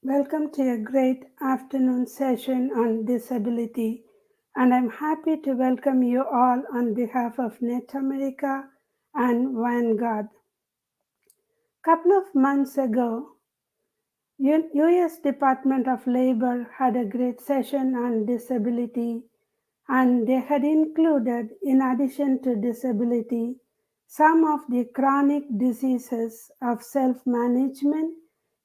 Welcome to a great afternoon session on disability, and I'm happy to welcome you all on behalf of net.America and Vanguard. Couple of months ago, US Department of Labor had a great session on disability, and they had included, in addition to disability, some of the chronic diseases of self-management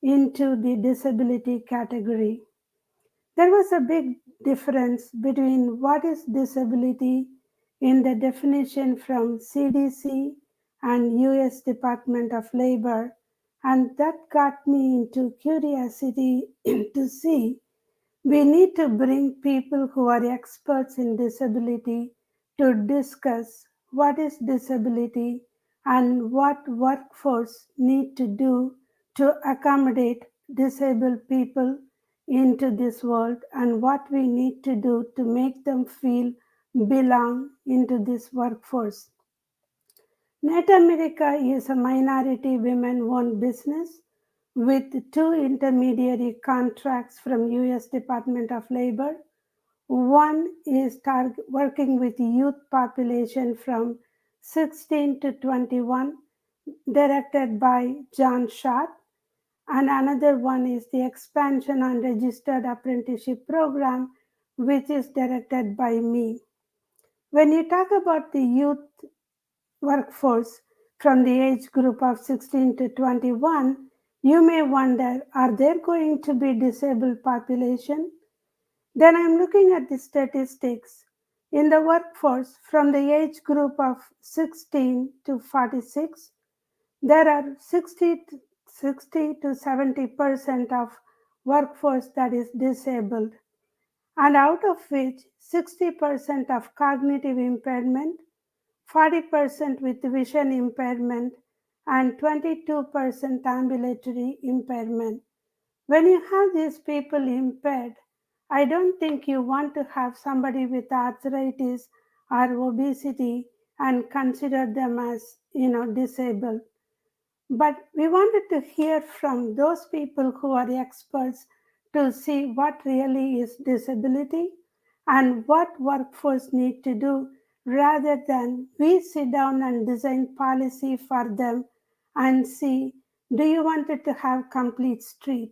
into the disability category. There was a big difference between what is disability in the definition from CDC and US Department of Labor, and that got me into curiosity to see we need to bring people who are experts in disability to discuss what is disability and what workforce need to do to accommodate disabled people into this world and what we need to do to make them feel belong into this workforce. Net America is a minority women-owned business with two intermediary contracts from US Department of Labor. One is working with youth population from 16 to 21, directed by John Schott, and another one is the expansion and registered apprenticeship program, which is directed by me. When you talk about the youth workforce from the age group of 16 to 21, you may wonder, are there going to be disabled population? Then I'm looking at the statistics. In the workforce from the age group of 16 to 46, there are 60 to 70% of workforce that is disabled, and out of which 60% of cognitive impairment, 40% with vision impairment, and 22% ambulatory impairment. When you have these people impaired, I don't think you want to have somebody with arthritis or obesity and consider them as, disabled. But we wanted to hear from those people who are experts to see what really is disability and what workforce need to do rather than we sit down and design policy for them and see, do you want it to have complete street?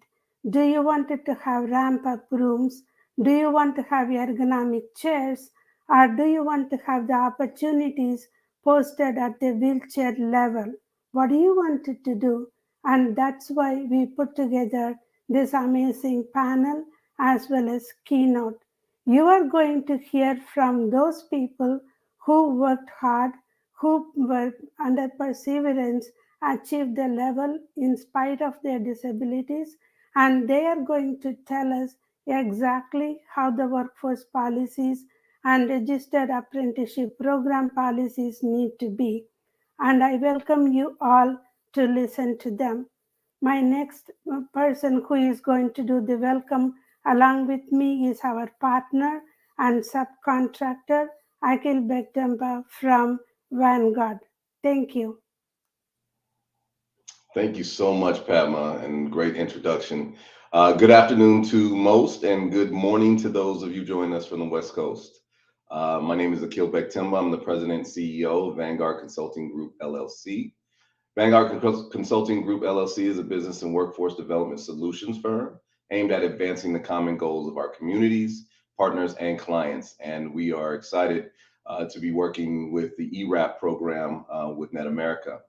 Do you want it to have ramp up rooms? Do you want to have ergonomic chairs? Or do you want to have the opportunities posted at the wheelchair level? What do you want it to do? And that's why we put together this amazing panel as well as keynote. You are going to hear from those people who worked hard, who worked under perseverance, achieved the level in spite of their disabilities, and they are going to tell us exactly how the workforce policies and registered apprenticeship program policies need to be. And I welcome you all to listen to them. My next person who is going to do the welcome along with me is our partner and subcontractor, Akhil Begdamba from Vanguard. Thank you. Thank you so much, Padma, and great introduction. Good afternoon to most, and good morning to those of you joining us from the West Coast. My name is Akhil Bektimba. I'm the president and CEO of Vanguard Consulting Group, LLC. Vanguard Consulting Group, LLC is a business and workforce development solutions firm aimed at advancing the common goals of our communities, partners, and clients. And we are excited to be working with the ERAP program with net.America.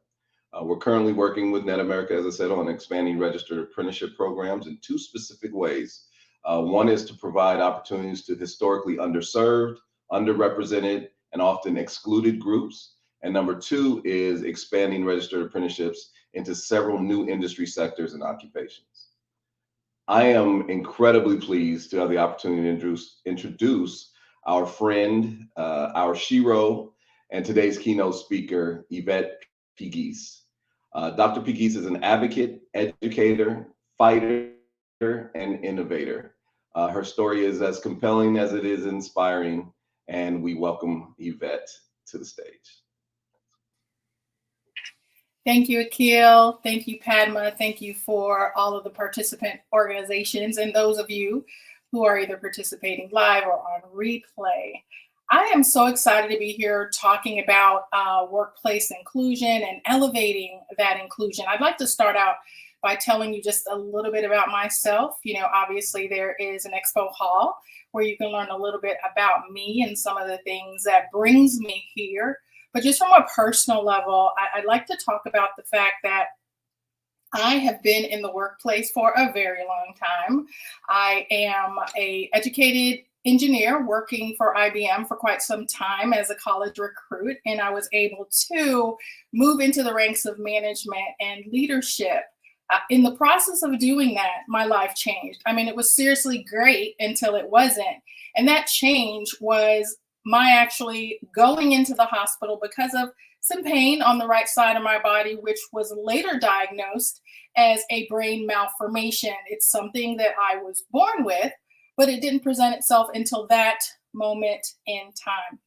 We're currently working with net.America, as I said, on expanding registered apprenticeship programs in two specific ways. One is to provide opportunities to historically underserved, underrepresented, and often excluded groups. And number two is expanding registered apprenticeships into several new industry sectors and occupations. I am incredibly pleased to have the opportunity to introduce our friend, our shero, and today's keynote speaker, Yvette Pegues. Dr. Pegues is an advocate, educator, fighter, and innovator. Her story is as compelling as it is inspiring, and we welcome Yvette to the stage. Thank you, Akil. Thank you, Padma. Thank you for all of the participant organizations and those of you who are either participating live or on replay. I am so excited to be here talking about workplace inclusion and elevating that inclusion. I'd like to start out by telling you just a little bit about myself. You know, obviously there is an expo hall where you can learn a little bit about me and some of the things that brings me here. But just from a personal level, I'd like to talk about the fact that I have been in the workplace for a very long time. I am an educated engineer working for IBM for quite some time as a college recruit, and I was able to move into the ranks of management and leadership. In the process of doing that, my life changed. I mean, it was seriously great until it wasn't. And that change was my actually going into the hospital because of some pain on the right side of my body, which was later diagnosed as a brain malformation. It's something that I was born with, but it didn't present itself until that moment in time.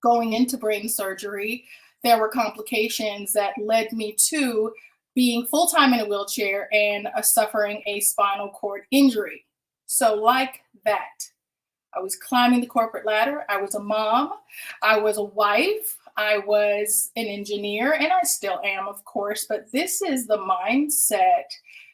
Going into brain surgery, there were complications that led me to being full-time in a wheelchair and suffering a spinal cord injury. So like that, I was climbing the corporate ladder. I was a mom. I was a wife. I was an engineer, and I still am, of course, but this is the mindset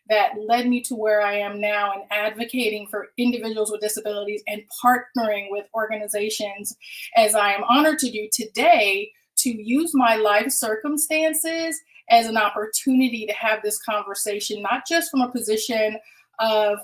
that led me to where I am now and advocating for individuals with disabilities and partnering with organizations, as I am honored to do today, to use my life circumstances as an opportunity to have this conversation, not just from a position of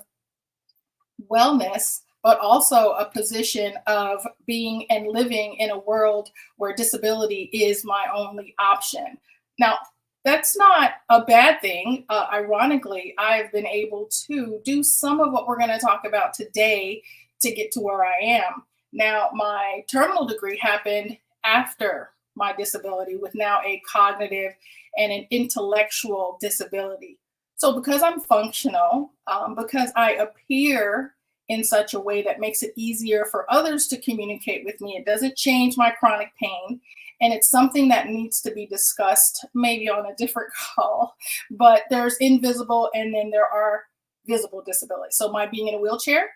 wellness, but also a position of being and living in a world where disability is my only option. Now, that's not a bad thing. Ironically, I've been able to do some of what we're going to talk about today to get to where I am. Now, my terminal degree happened after my disability, with now a cognitive and an intellectual disability. So because I'm functional, because I appear in such a way that makes it easier for others to communicate with me, it doesn't change my chronic pain. And it's something that needs to be discussed maybe on a different call, but there's invisible and then there are visible disabilities. So my being in a wheelchair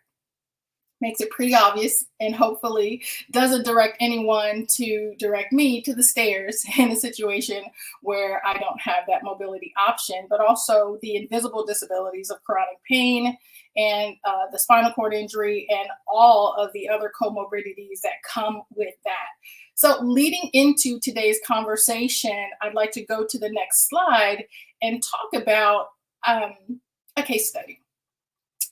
makes it pretty obvious and hopefully doesn't direct anyone to direct me to the stairs in a situation where I don't have that mobility option, but also the invisible disabilities of chronic pain and the spinal cord injury and all of the other comorbidities that come with that. So leading into today's conversation, I'd like to go to the next slide and talk about a case study.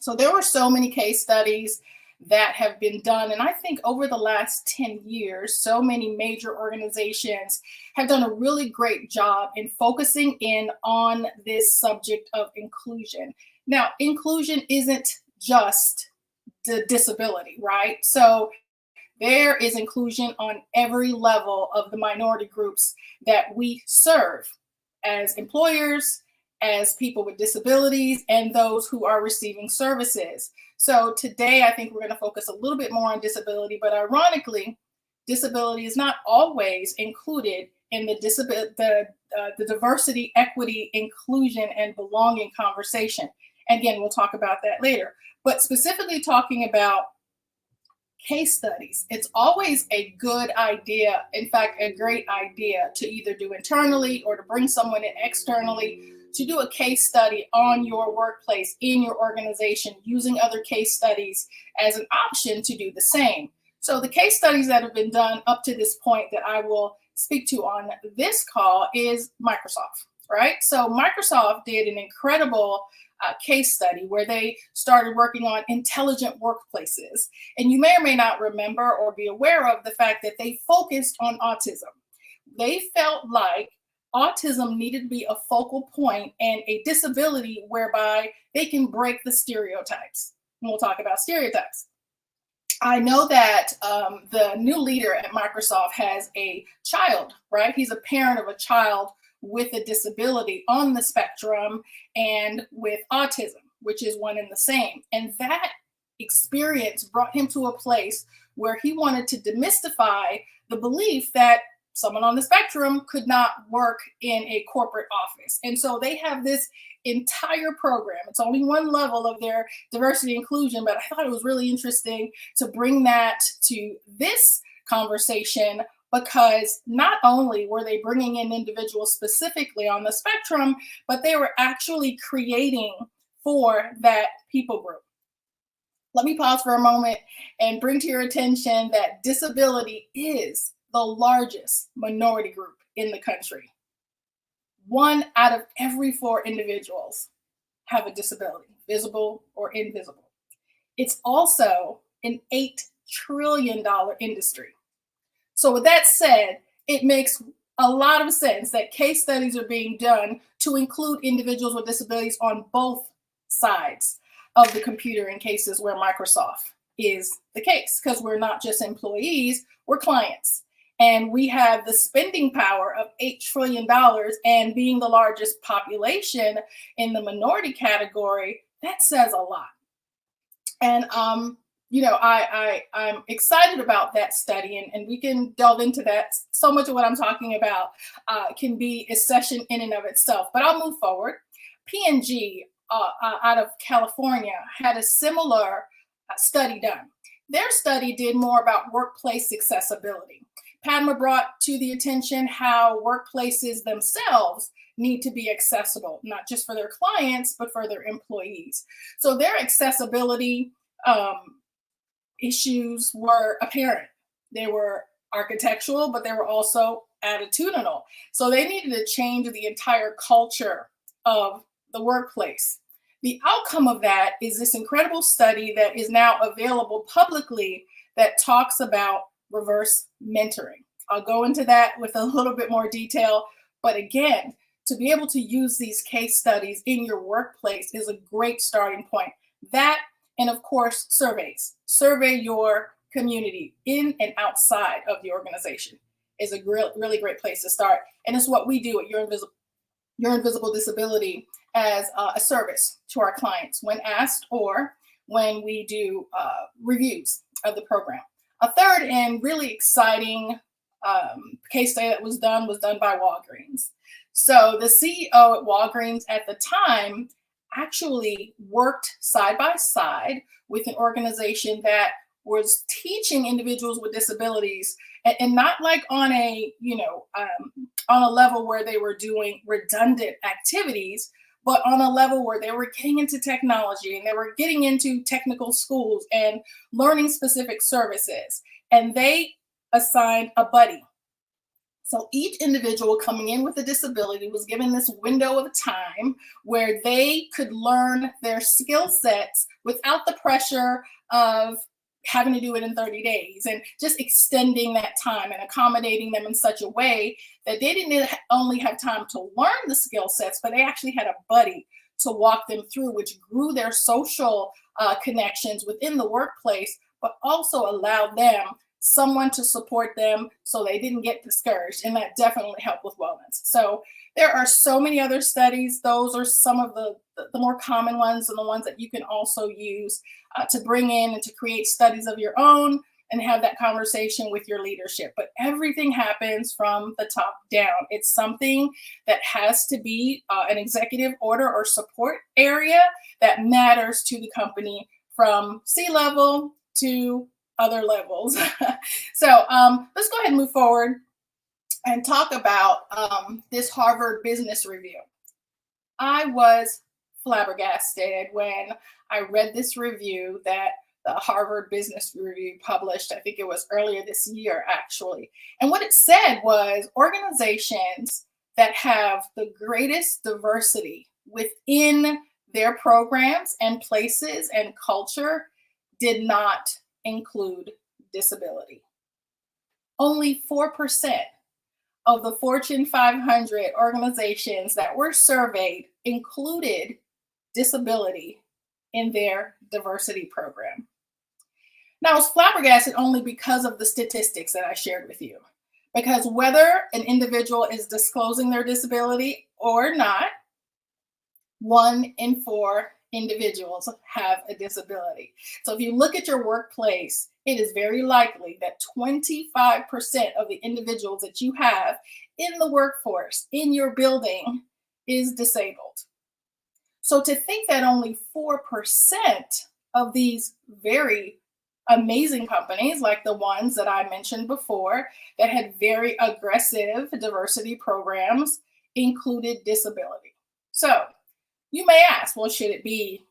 So there were so many case studies that have been done. And I think over the last 10 years, so many major organizations have done a really great job in focusing in on this subject of inclusion. Now, inclusion isn't just the disability, right? So there is inclusion on every level of the minority groups that we serve as employers, as people with disabilities, and those who are receiving services. So today, I think we're going to focus a little bit more on disability, but ironically, disability is not always included in the diversity, equity, inclusion, and belonging conversation. Again, we'll talk about that later. But specifically talking about case studies, it's always a good idea, in fact, a great idea to either do internally or to bring someone in externally to do a case study on your workplace, in your organization, using other case studies as an option to do the same. So the case studies that have been done up to this point that I will speak to on this call is Microsoft, right? So Microsoft did an incredible case study where they started working on intelligent workplaces. And you may or may not remember or be aware of the fact that they focused on autism. They felt like autism needed to be a focal point and a disability whereby they can break the stereotypes. And we'll talk about stereotypes. I know that the new leader at Microsoft has a child, right? He's a parent of a child with a disability on the spectrum and with autism, which is one and the same. And that experience brought him to a place where he wanted to demystify the belief that someone on the spectrum could not work in a corporate office. And so they have this entire program. It's only one level of their diversity inclusion, but I thought it was really interesting to bring that to this conversation, because not only were they bringing in individuals specifically on the spectrum, but they were actually creating for that people group. Let me pause for a moment and bring to your attention that disability is the largest minority group in the country. 1 out of every 4 individuals have a disability, visible or invisible. It's also an $8 trillion industry. So with that said, it makes a lot of sense that case studies are being done to include individuals with disabilities on both sides of the computer in cases where Microsoft is the case, because we're not just employees, we're clients. And we have the spending power of $8 trillion, and being the largest population in the minority category, that says a lot. And you know, I'm excited about that study, and we can delve into that. So much of what I'm talking about can be a session in and of itself, but I'll move forward. P&G out of California had a similar study done. Their study did more about workplace accessibility. Padma brought to the attention how workplaces themselves need to be accessible, not just for their clients, but for their employees. So their accessibility issues were apparent. They were architectural, but they were also attitudinal. So they needed to change the entire culture of the workplace. The outcome of that is this incredible study that is now available publicly that talks about reverse mentoring. I'll go into that with a little bit more detail, but again, to be able to use these case studies in your workplace is a great starting point. That, and of course, surveys. Survey your community in and outside of the organization is a really great place to start. And it's what we do at Your Invisible Disability as a service to our clients when asked or when we do reviews of the program. A third and really exciting case study that was done by Walgreens. So the CEO at Walgreens at the time actually worked side by side with an organization that was teaching individuals with disabilities, and not like on a, on a level where they were doing redundant activities, but on a level where they were getting into technology and they were getting into technical schools and learning specific services. And they assigned a buddy. So each individual coming in with a disability was given this window of time where they could learn their skill sets without the pressure of having to do it in 30 days, and just extending that time and accommodating them in such a way that they didn't only have time to learn the skill sets, but they actually had a buddy to walk them through, which grew their social connections within the workplace, but also allowed them someone to support them so they didn't get discouraged. And that definitely helped with wellness. So there are so many other studies. Those are some of the more common ones, and the ones that you can also use to bring in and to create studies of your own and have that conversation with your leadership. But everything happens from the top down. It's something that has to be an executive order or support area that matters to the company, from C-level to other levels. So let's go ahead and move forward and talk about this Harvard Business Review. I was flabbergasted when I read this review that the Harvard Business Review published. I think it was earlier this year, actually. And what it said was organizations that have the greatest diversity within their programs and places and culture did not include disability. Only 4% of the Fortune 500 organizations that were surveyed included disability in their diversity program. Now, I was flabbergasted only because of the statistics that I shared with you, because whether an individual is disclosing their disability or not, 1 in 4 individuals have a disability. So if you look at your workplace, it is very likely that 25% of the individuals that you have in the workforce, in your building, is disabled. So to think that only 4% of these very amazing companies, like the ones that I mentioned before, that had very aggressive diversity programs, included disability. So you may ask, well, should it be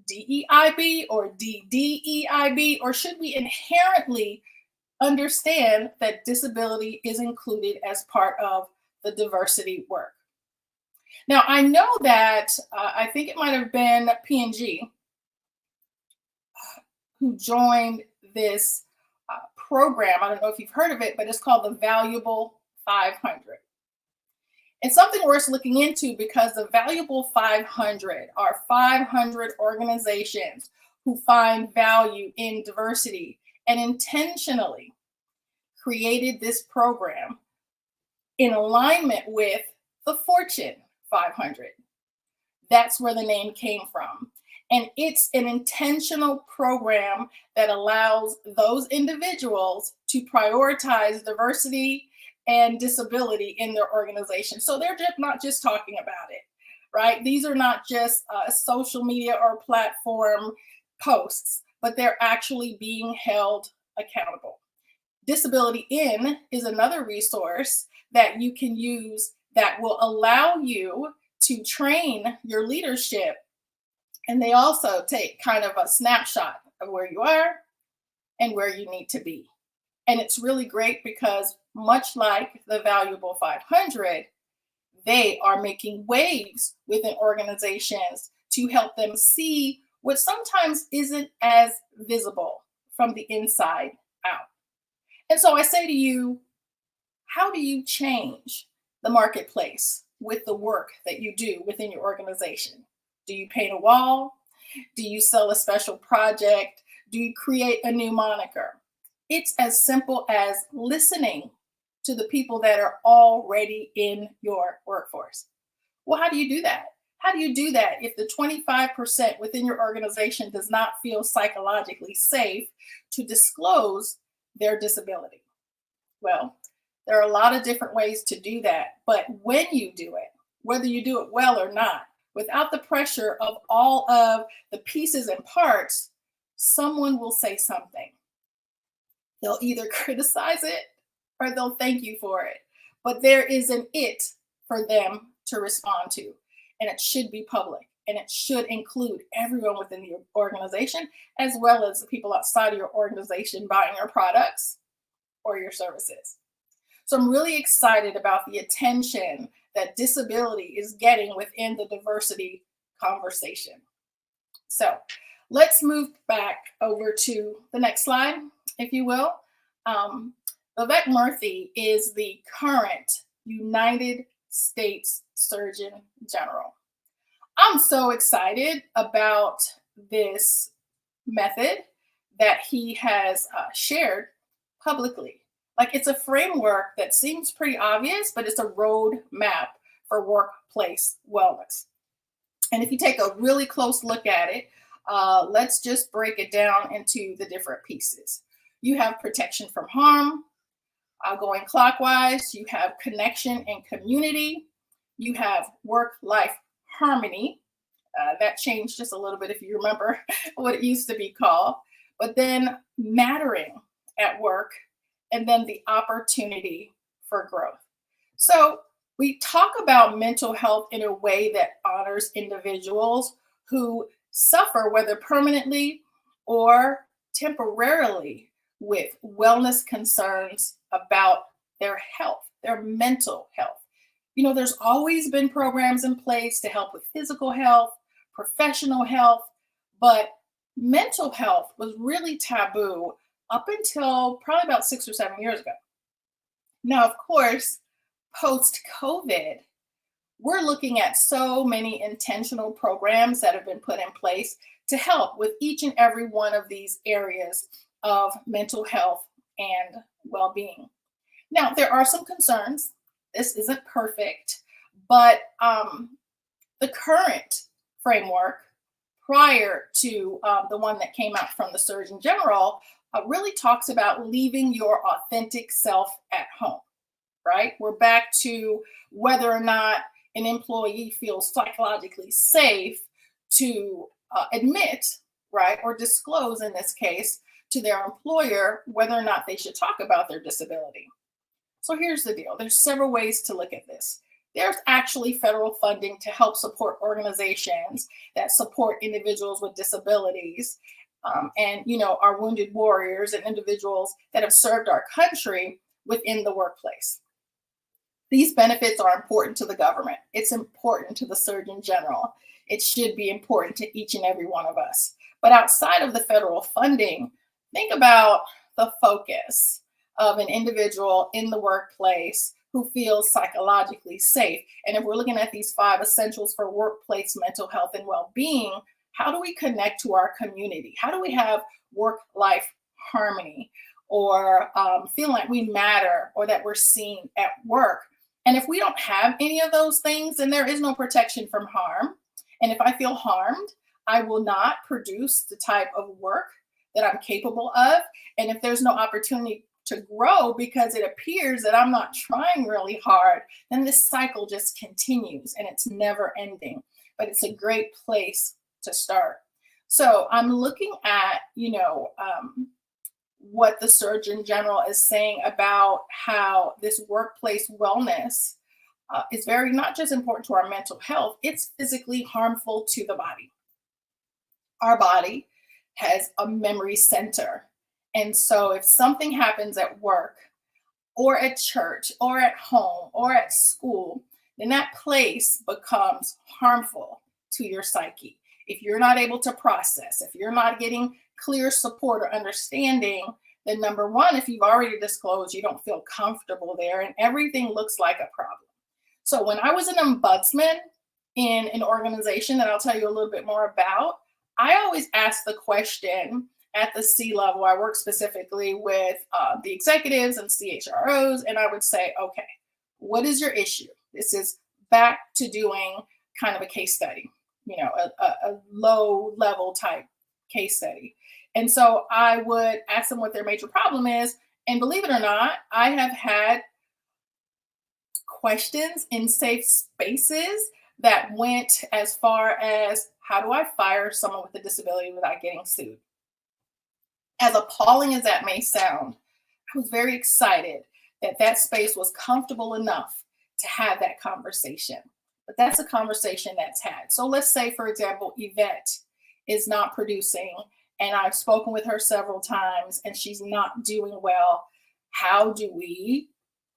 DEIB or DDEIB, or should we inherently understand that disability is included as part of the diversity work? Now, I know that I think it might have been P&G who joined this program. I don't know if you've heard of it, but it's called the Valuable 500. It's something worth looking into because the Valuable 500 are 500 organizations who find value in diversity and intentionally created this program in alignment with the Fortune 500. That's where the name came from. And it's an intentional program that allows those individuals to prioritize diversity and disability in their organization. So they're just not just talking about it, right? These are not just social media or platform posts, but they're actually being held accountable. Disability In is another resource that you can use that will allow you to train your leadership. And they also take kind of a snapshot of where you are and where you need to be. And it's really great because much like the Valuable 500, they are making waves within organizations to help them see what sometimes isn't as visible from the inside out. And so I say to you, how do you change the marketplace with the work that you do within your organization? Do you paint a wall? Do you sell a special project? Do you create a new moniker? It's as simple as listening to the people that are already in your workforce. Well, how do you do that? How do you do that if the 25% within your organization does not feel psychologically safe to disclose their disability? Well, there are a lot of different ways to do that, but when you do it, whether you do it well or not, without the pressure of all of the pieces and parts, someone will say something. They'll either criticize it or they'll thank you for it. But there is an it for them to respond to, and it should be public, and it should include everyone within the organization, as well as the people outside of your organization buying your products or your services. So I'm really excited about the attention that disability is getting within the diversity conversation. So let's move back over to the next slide, if you will. Yvette Murphy is the current United States Surgeon General. I'm so excited about this method that he has shared publicly. Like, it's a framework that seems pretty obvious, but it's a roadmap for workplace wellness. And if you take a really close look at it, let's just break it down into the different pieces. You have protection from harm, going clockwise. You have connection and community. You have work-life harmony. That changed just a little bit if you remember what it used to be called. But then mattering at work, and then the opportunity for growth. So we talk about mental health in a way that honors individuals who suffer, whether permanently or temporarily, with wellness concerns about their health, their mental health. You know, there's always been programs in place to help with physical health, professional health, but mental health was really taboo up until probably about 6 or 7 years ago. Now, of course, post-COVID, we're looking at so many intentional programs that have been put in place to help with each and every one of these areas of mental health and well-being. Now, there are some concerns. This isn't perfect, but the current framework prior to the one that came out from the Surgeon General, really talks about leaving your authentic self at home, right? We're back to whether or not an employee feels psychologically safe to admit, right, or disclose in this case to their employer whether or not they should talk about their disability. So here's the deal. There's several ways to look at this. There's actually federal funding to help support organizations that support individuals with disabilities and, you know, our wounded warriors and individuals that have served our country within the workplace. These benefits are important to the government. It's important to the Surgeon General. It should be important to each and every one of us. But outside of the federal funding, think about the focus of an individual in the workplace who feels psychologically safe. And if we're looking at these 5 essentials for workplace mental health and well-being, how do we connect to our community? How do we have work-life harmony or feel like we matter or that we're seen at work? And if we don't have any of those things, then there is no protection from harm. And if I feel harmed, I will not produce the type of work that I'm capable of. And if there's no opportunity to grow because it appears that I'm not trying really hard, then this cycle just continues and it's never ending. But it's a great place to start. So I'm looking at, you know, what the Surgeon General is saying about how this workplace wellness is very not just important to our mental health, it's physically harmful to the body. Our body has a memory center. And so if something happens at work or at church or at home or at school, then that place becomes harmful to your psyche. If you're not able to process, if you're not getting clear support or understanding, then number one, if you've already disclosed, you don't feel comfortable there and everything looks like a problem. So when I was an ombudsman in an organization that I'll tell you a little bit more about, I always ask the question at the C level. I work specifically with the executives and CHROs, and I would say, okay, what is your issue? This is back to doing kind of a case study, you know, a low level type case study. And so I would ask them what their major problem is. And believe it or not, I have had questions in safe spaces that went as far as, how do I fire someone with a disability without getting sued? As appalling as that may sound, I was very excited that that space was comfortable enough to have that conversation. But that's a conversation that's had. So let's say, for example, Yvette is not producing, and I've spoken with her several times, and she's not doing well. How do we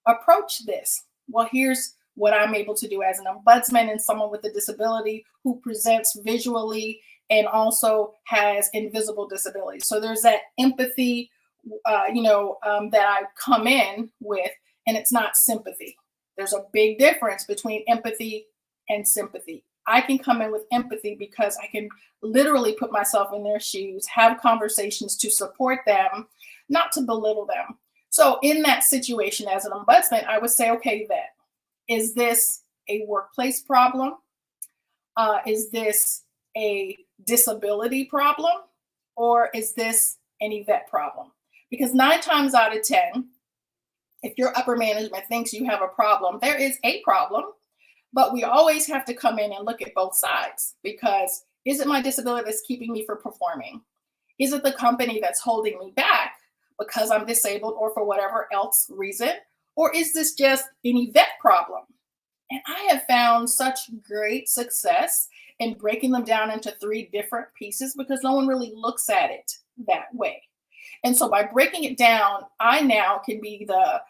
approach this? Well, here's what I'm able to do as an ombudsman and someone with a disability who presents visually and also has invisible disabilities. So there's that empathy, that I come in with, and it's not sympathy. There's a big difference between empathy and sympathy. I can come in with empathy because I can literally put myself in their shoes, have conversations to support them, not to belittle them. So in that situation as an ombudsman, I would say, okay, Yvette, is this a workplace problem? Is this a disability problem? Or is this an Yvette problem? Because 9 times out of 10, if your upper management thinks you have a problem, there is a problem, but we always have to come in and look at both sides, because is it my disability that's keeping me from performing? Is it the company that's holding me back because I'm disabled or for whatever else reason? Or is this just an Yvette problem? And I have found such great success in breaking them down into 3 different pieces because no one really looks at it that way. And so by breaking it down, I now can be the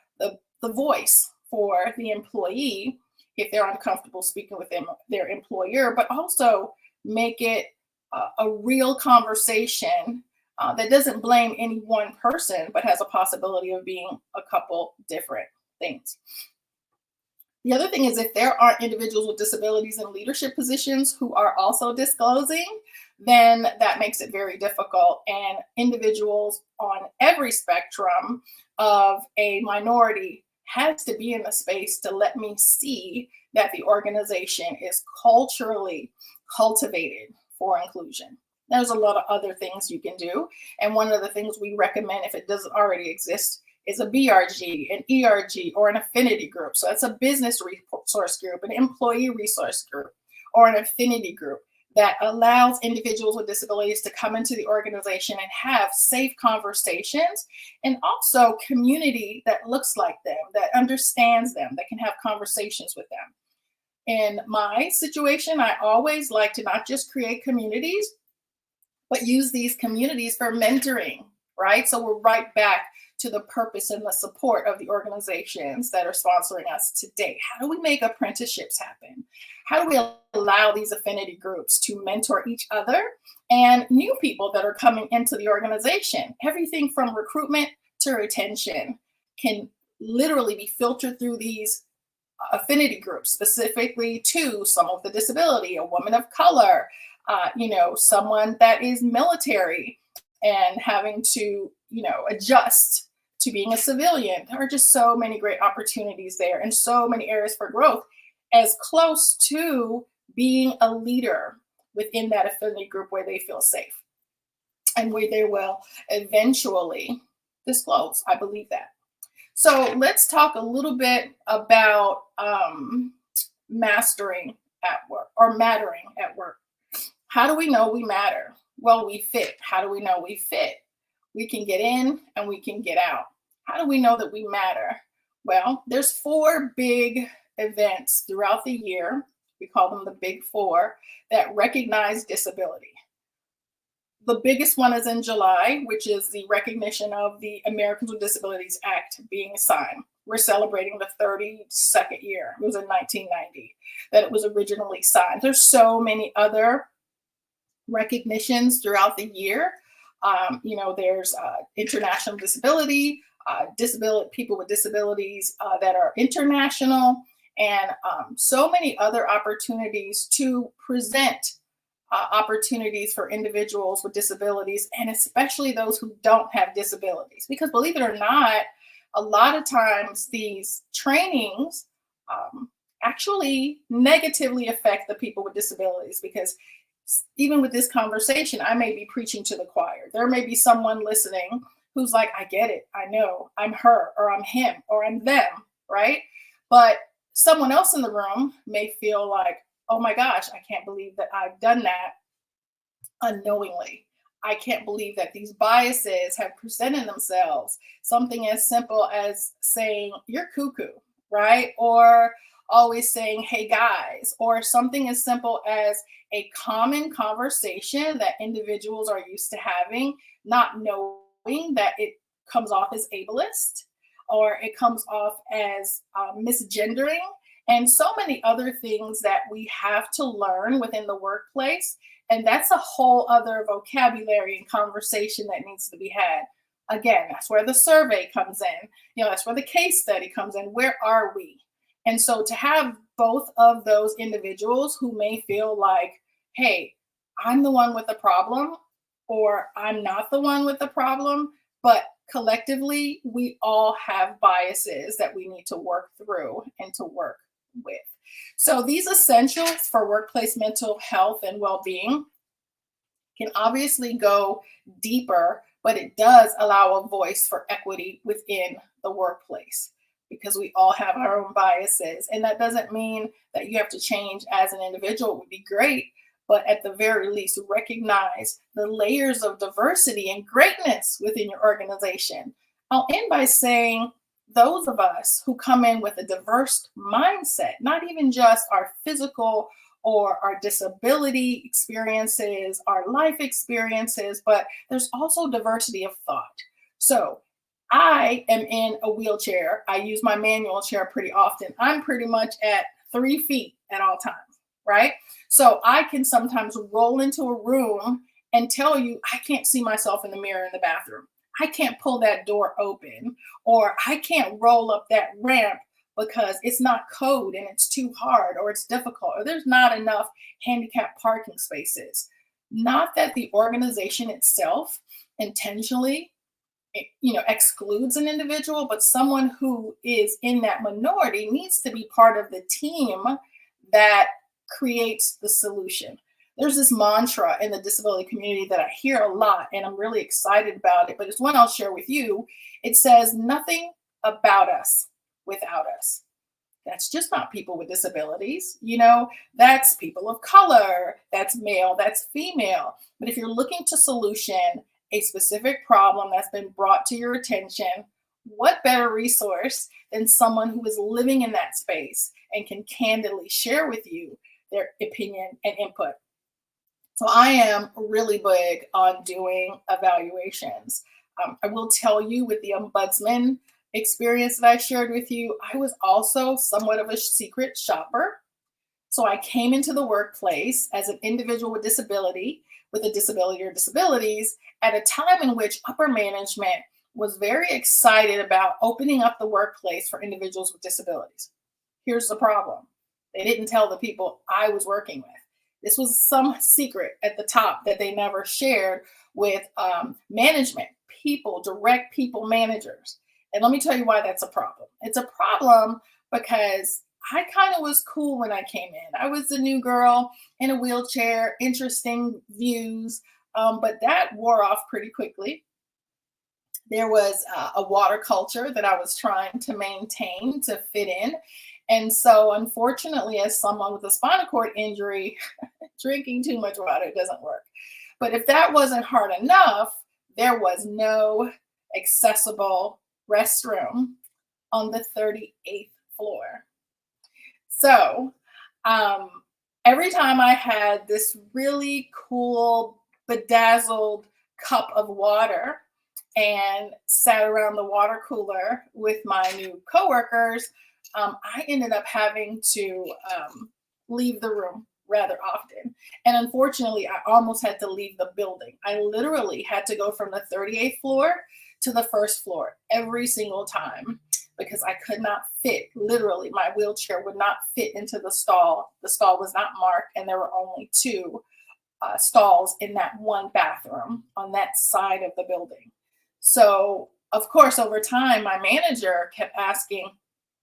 voice for the employee if they're uncomfortable speaking with their employer, but also make it a real conversation that doesn't blame any one person, but has a possibility of being a couple different things. The other thing is, if there are individuals with disabilities in leadership positions who are also disclosing, then that makes it very difficult. And individuals on every spectrum of a minority has to be in the space to let me see that the organization is culturally cultivated for inclusion. There's a lot of other things you can do. And one of the things we recommend, if it doesn't already exist, is a BRG, an ERG, or an affinity group. So that's a business resource group, an employee resource group, or an affinity group that allows individuals with disabilities to come into the organization and have safe conversations, and also community that looks like them, that understands them, that can have conversations with them. In my situation, I always like to not just create communities, but use these communities for mentoring, right? So we're right back to the purpose and the support of the organizations that are sponsoring us today. How do we make apprenticeships happen? How do we allow these affinity groups to mentor each other and new people that are coming into the organization? Everything from recruitment to retention can literally be filtered through these affinity groups, specifically to someone with a disability, a woman of color, someone that is military and having to, adjust to being a civilian. There are just so many great opportunities there and so many areas for growth, as close to being a leader within that affinity group where they feel safe and where they will eventually disclose. I believe that. So let's talk a little bit about mastering at work, or mattering at work. How do we know we matter? Well, we fit. How do we know we fit? We can get in and we can get out. How do we know that we matter? Well, there's 4 big events throughout the year, we call them the Big 4, that recognize disability. The biggest one is in July, which is the recognition of the Americans with Disabilities Act being signed. We're celebrating the 32nd year. It was in 1990 that it was originally signed. There's so many other recognitions throughout the year. There's international disability, people with disabilities that are international, and so many other opportunities to present opportunities for individuals with disabilities, and especially those who don't have disabilities. Because believe it or not, a lot of times these trainings actually negatively affect the people with disabilities, because even with this conversation, I may be preaching to the choir. There may be someone listening who's like, I get it, I know, I'm her, or I'm him, or I'm them, right? But someone else in the room may feel like, oh my gosh, I can't believe that I've done that unknowingly. I can't believe that these biases have presented themselves. Something as simple as saying, you're cuckoo, right? Or always saying, hey guys, or something as simple as a common conversation that individuals are used to having, not knowing that it comes off as ableist, or it comes off as misgendering, and so many other things that we have to learn within the workplace. And that's a whole other vocabulary and conversation that needs to be had. Again, that's where the survey comes in. That's where the case study comes in. Where are we? And so to have both of those individuals who may feel like, hey, I'm the one with the problem, or I'm not the one with the problem, but collectively, we all have biases that we need to work through and to work with. So these essentials for workplace mental health and well-being can obviously go deeper, but it does allow a voice for equity within the workplace, because we all have our own biases. And that doesn't mean that you have to change as an individual. It would be great, but at the very least, recognize the layers of diversity and greatness within your organization. I'll end by saying, those of us who come in with a diverse mindset, not even just our physical or our disability experiences, our life experiences, but there's also diversity of thought. So I am in a wheelchair. I use my manual chair pretty often. I'm pretty much at 3 feet at all times, right? So I can sometimes roll into a room and tell you, I can't see myself in the mirror in the bathroom. I can't pull that door open, or I can't roll up that ramp because it's not code and it's too hard, or it's difficult, or there's not enough handicap parking spaces. Not that the organization itself intentionally excludes an individual, but someone who is in that minority needs to be part of the team that creates the solution. There's this mantra in the disability community that I hear a lot, and I'm really excited about it, but it's one I'll share with you. It says, nothing about us without us. That's just not people with disabilities. That's people of color, that's male, that's female. But if you're looking to solution a specific problem that's been brought to your attention, what better resource than someone who is living in that space and can candidly share with you their opinion and input. So I am really big on doing evaluations. I will tell you, with the ombudsman experience that I shared with you, I was also somewhat of a secret shopper. So I came into the workplace as an individual with disability, with a disability or disabilities, at a time in which upper management was very excited about opening up the workplace for individuals with disabilities. Here's the problem. They didn't tell the people I was working with. This was some secret at the top that they never shared with management, direct people managers. And let me tell you why that's a problem. It's a problem because I kind of was cool when I came in. I was the new girl in a wheelchair, interesting views, but that wore off pretty quickly. There was a water culture that I was trying to maintain to fit in. And so unfortunately, as someone with a spinal cord injury, drinking too much water doesn't work. But if that wasn't hard enough, there was no accessible restroom on the 38th floor. So every time I had this really cool, bedazzled cup of water and sat around the water cooler with my new coworkers, I ended up having to leave the room rather often. And unfortunately, I almost had to leave the building. I literally had to go from the 38th floor to the first floor every single time because I could not fit. Literally, my wheelchair would not fit into the stall. The stall was not marked, and there were only 2 stalls in that one bathroom on that side of the building. So, of course, over time, my manager kept asking,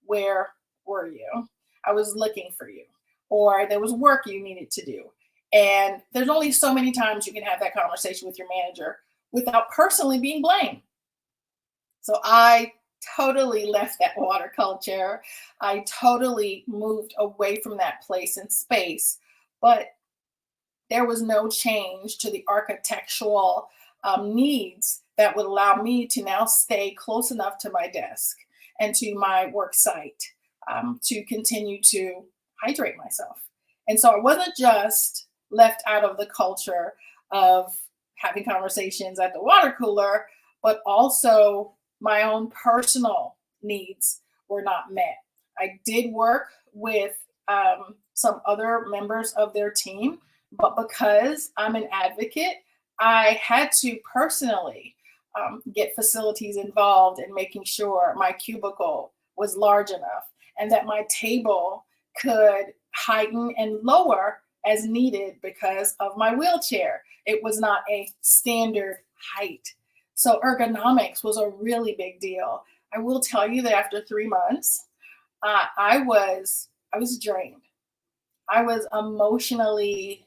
where were you? I was looking for you. Or there was work you needed to do. And there's only so many times you can have that conversation with your manager without personally being blamed. So I totally left that water culture. I totally moved away from that place and space. But there was no change to the architectural needs that would allow me to now stay close enough to my desk and to my work site to continue to hydrate myself. And so I wasn't just left out of the culture of having conversations at the water cooler, but also my own personal needs were not met. I did work with some other members of their team, but because I'm an advocate, I had to personally get facilities involved in making sure my cubicle was large enough and that my table could heighten and lower as needed because of my wheelchair. It was not a standard height. So ergonomics was a really big deal. I will tell you that after 3 months, I was drained. I was emotionally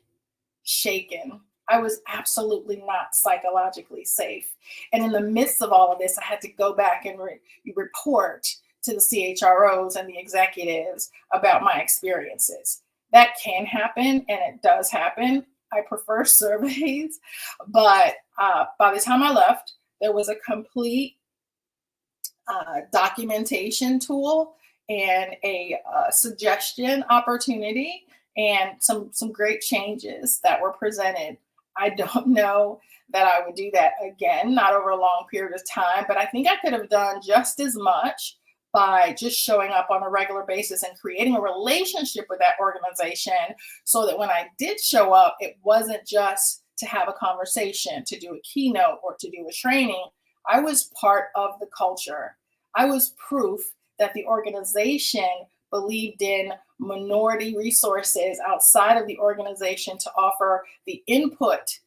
shaken. I was absolutely not psychologically safe. And in the midst of all of this, I had to go back and report to the CHROs and the executives about my experiences. That can happen, and it does happen. I prefer surveys, but by the time I left, there was a complete documentation tool and a suggestion opportunity and some great changes that were presented. I don't know that I would do that again, not over a long period of time, but I think I could have done just as much by just showing up on a regular basis and creating a relationship with that organization so that when I did show up, it wasn't just to have a conversation, to do a keynote, or to do a training. I was part of the culture. I was proof that the organization believed in minority resources outside of the organization to offer the input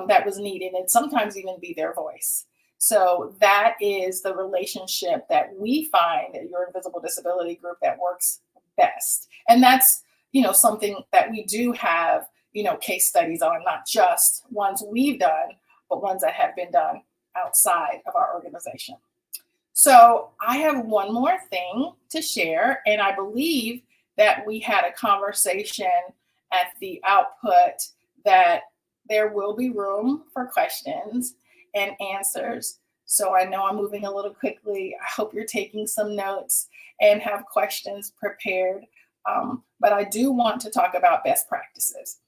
that was needed and sometimes even be their voice. So that is the relationship that we find at your Invisible Disability Group that works best. And that's, something that we do have case studies on, not just ones we've done, but ones that have been done outside of our organization. So I have one more thing to share, and I believe that we had a conversation at the output that there will be room for questions and answers. So I know I'm moving a little quickly. I hope you're taking some notes and have questions prepared. But I do want to talk about best practices.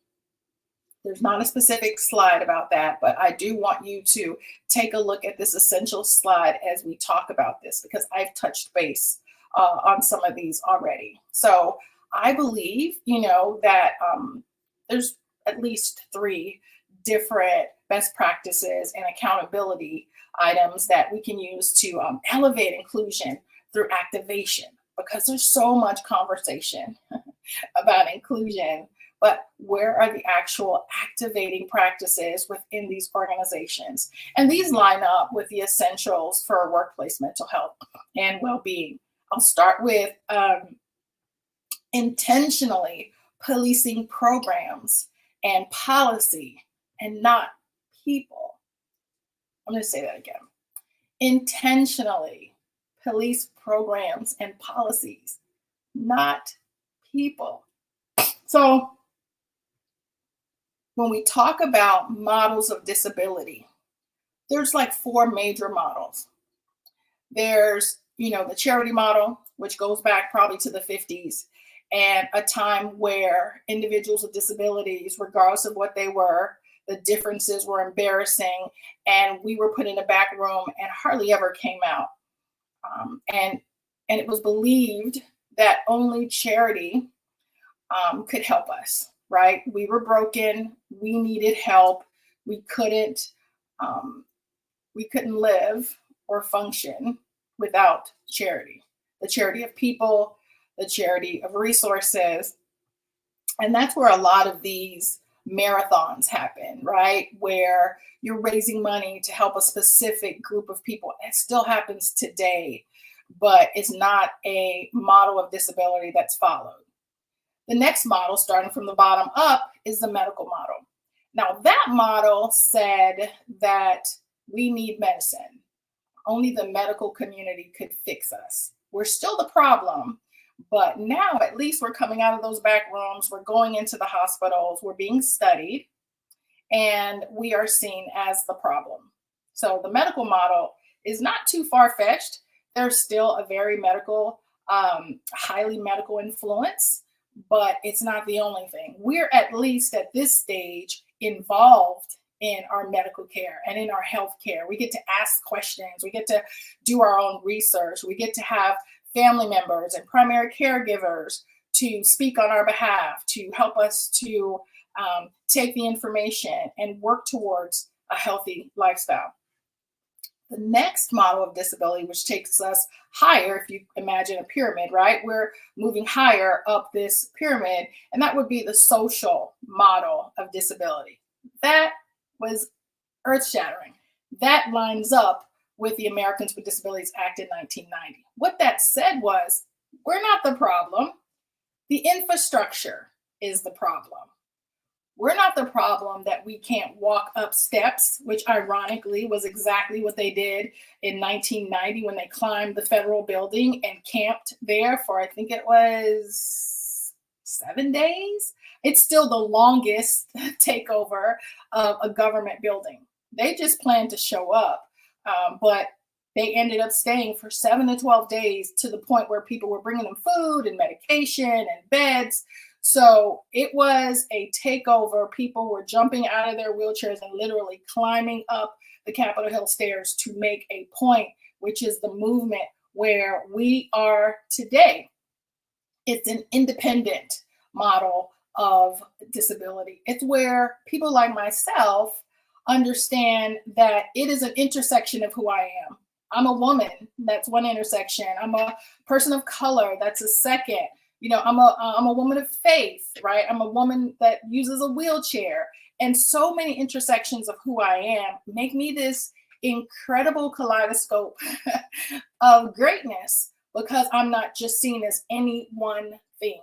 There's not a specific slide about that, but I do want you to take a look at this essential slide as we talk about this, because I've touched base on some of these already. So I believe, that there's at least 3 different best practices and accountability items that we can use to elevate inclusion through activation, because there's so much conversation about inclusion. But where are the actual activating practices within these organizations? And these line up with the essentials for workplace mental health and well-being. I'll start with intentionally policing programs and policy and not people. I'm going to say that again. Intentionally police programs and policies, not people. So when we talk about models of disability, there's like 4 major models. There's, the charity model, which goes back probably to the 50s, and a time where individuals with disabilities, regardless of what they were, the differences were embarrassing, and we were put in a back room and hardly ever came out. And it was believed that only charity could help us, right? We were broken, we needed help, we couldn't live or function without charity. The charity of people, the charity of resources. And that's where a lot of these marathons happen, right? Where you're raising money to help a specific group of people. It still happens today, but it's not a model of disability that's followed. The next model, starting from the bottom up, is the medical model. Now, that model said that we need medicine. Only the medical community could fix us. We're still the problem, but now at least we're coming out of those back rooms, we're going into the hospitals, we're being studied, and we are seen as the problem. So the medical model is not too far-fetched. There's still a very medical, highly medical influence, but it's not the only thing. We're at least at this stage involved in our medical care and in our health care. We get to ask questions. We get to do our own research. We get to have family members and primary caregivers to speak on our behalf, to help us to take the information and work towards a healthy lifestyle. The next model of disability, which takes us higher, if you imagine a pyramid, right? We're moving higher up this pyramid, and that would be the social model of disability. That was earth-shattering. That lines up with the Americans with Disabilities Act in 1990. What that said was, we're not the problem. The infrastructure is the problem. We're not the problem that we can't walk up steps, which ironically was exactly what they did in 1990 when they climbed the federal building and camped there for, I think it was 7 days. It's still the longest takeover of a government building. They just planned to show up, but they ended up staying for 7 to 12 days, to the point where people were bringing them food and medication and beds. So it was a takeover. People were jumping out of their wheelchairs and literally climbing up the Capitol Hill stairs to make a point, which is the movement where we are today. It's an independent model of disability. It's where people like myself understand that it is an intersection of who I am. I'm a woman, that's one intersection. I'm a person of color, that's a second. I'm a woman of faith, right? I'm a woman that uses a wheelchair. And so many intersections of who I am make me this incredible kaleidoscope of greatness, because I'm not just seen as any one thing.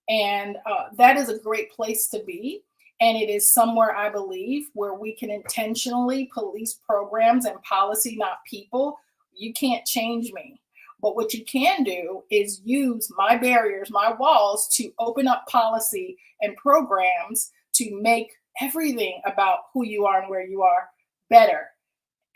And that is a great place to be. And it is somewhere, I believe, where we can intentionally police programs and policy, not people. You can't change me. But what you can do is use my barriers, my walls, to open up policy and programs to make everything about who you are and where you are better.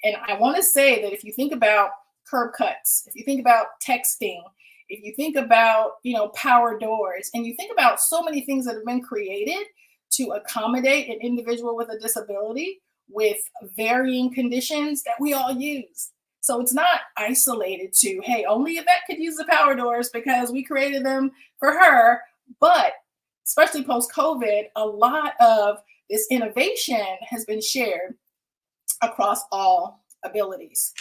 And I want to say that if you think about curb cuts, if you think about texting, if you think about, power doors, and you think about so many things that have been created to accommodate an individual with a disability with varying conditions that we all use. So it's not isolated to, hey, only Yvette could use the power doors because we created them for her. But especially post-COVID, a lot of this innovation has been shared across all abilities.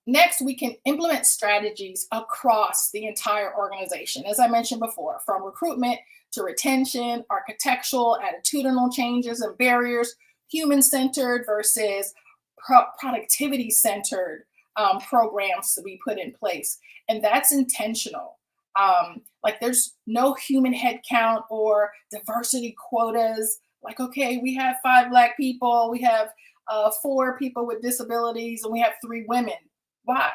Next, we can implement strategies across the entire organization. As I mentioned before, from recruitment to retention, architectural, attitudinal changes and barriers, human-centered versus productivity-centered programs to be put in place. And that's intentional. Like there's no human head count or diversity quotas. Like, okay, we have 5 Black people, we have 4 people with disabilities, and we have 3 women. Why?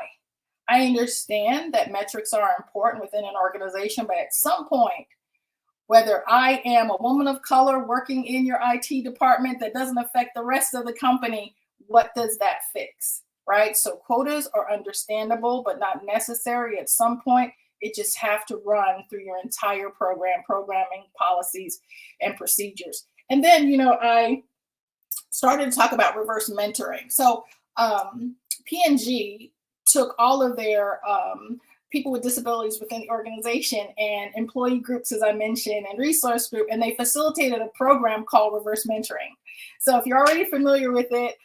I understand that metrics are important within an organization, but at some point, whether I am a woman of color working in your IT department that doesn't affect the rest of the company, what does that fix, right? So quotas are understandable, but not necessary at some point. It just have to run through your entire program, programming, policies, and procedures. And then, I started to talk about reverse mentoring. So P&G took all of their people with disabilities within the organization and employee groups, as I mentioned, and resource group, and they facilitated a program called reverse mentoring. So if you're already familiar with it,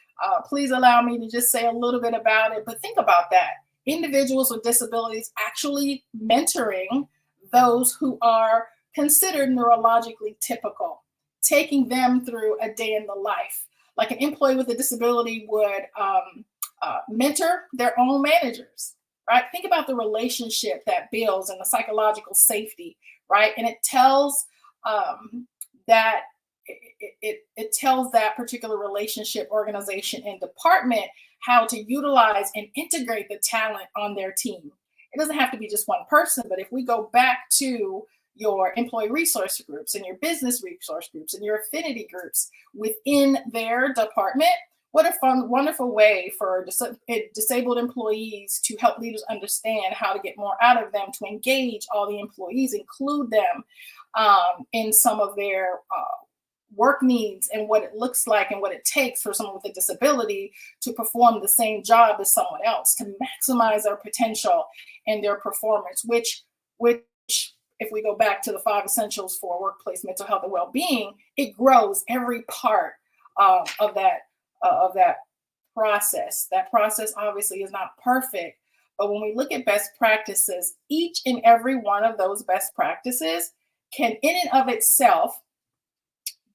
please allow me to just say a little bit about it. But think about that. Individuals with disabilities actually mentoring those who are considered neurologically typical, taking them through a day in the life. Like an employee with a disability would mentor their own managers, right? Think about the relationship that builds and the psychological safety, right? And it tells that it tells that particular relationship, organization, and department how to utilize and integrate the talent on their team. It doesn't have to be just one person, but if we go back to your employee resource groups and your business resource groups and your affinity groups within their department, what a fun, wonderful way for disabled employees to help leaders understand how to get more out of them, to engage all the employees, include them in some of their work needs and what it looks like and what it takes for someone with a disability to perform the same job as someone else, to maximize their potential and their performance, which if we go back to the 5 essentials for workplace mental health and well-being, it grows every part of that process. That process obviously is not perfect, but when we look at best practices, each and every one of those best practices can in and of itself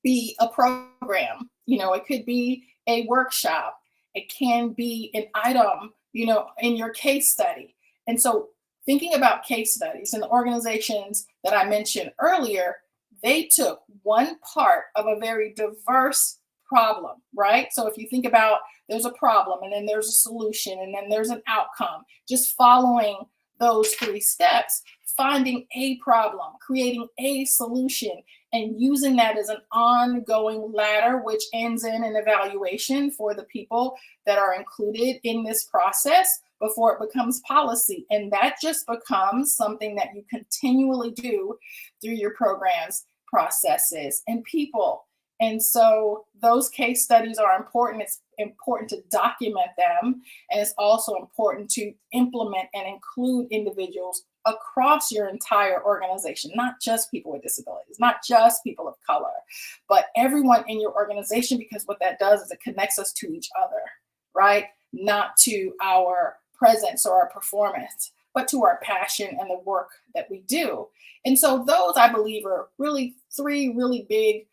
be a program. It could be a workshop. It can be an item, in your case study. And so thinking about case studies and the organizations that I mentioned earlier, they took one part of a very diverse problem, right? So if you think about there's a problem and then there's a solution and then there's an outcome, just following those 3 steps, finding a problem, creating a solution, and using that as an ongoing ladder, which ends in an evaluation for the people that are included in this process before it becomes policy. And that just becomes something that you continually do through your programs, processes, and people. And so those case studies are important. It's important to document them. And it's also important to implement and include individuals across your entire organization, not just people with disabilities, not just people of color, but everyone in your organization, because what that does is it connects us to each other, right? Not to our presence or our performance, but to our passion and the work that we do. And so those, I believe, are really 3 really big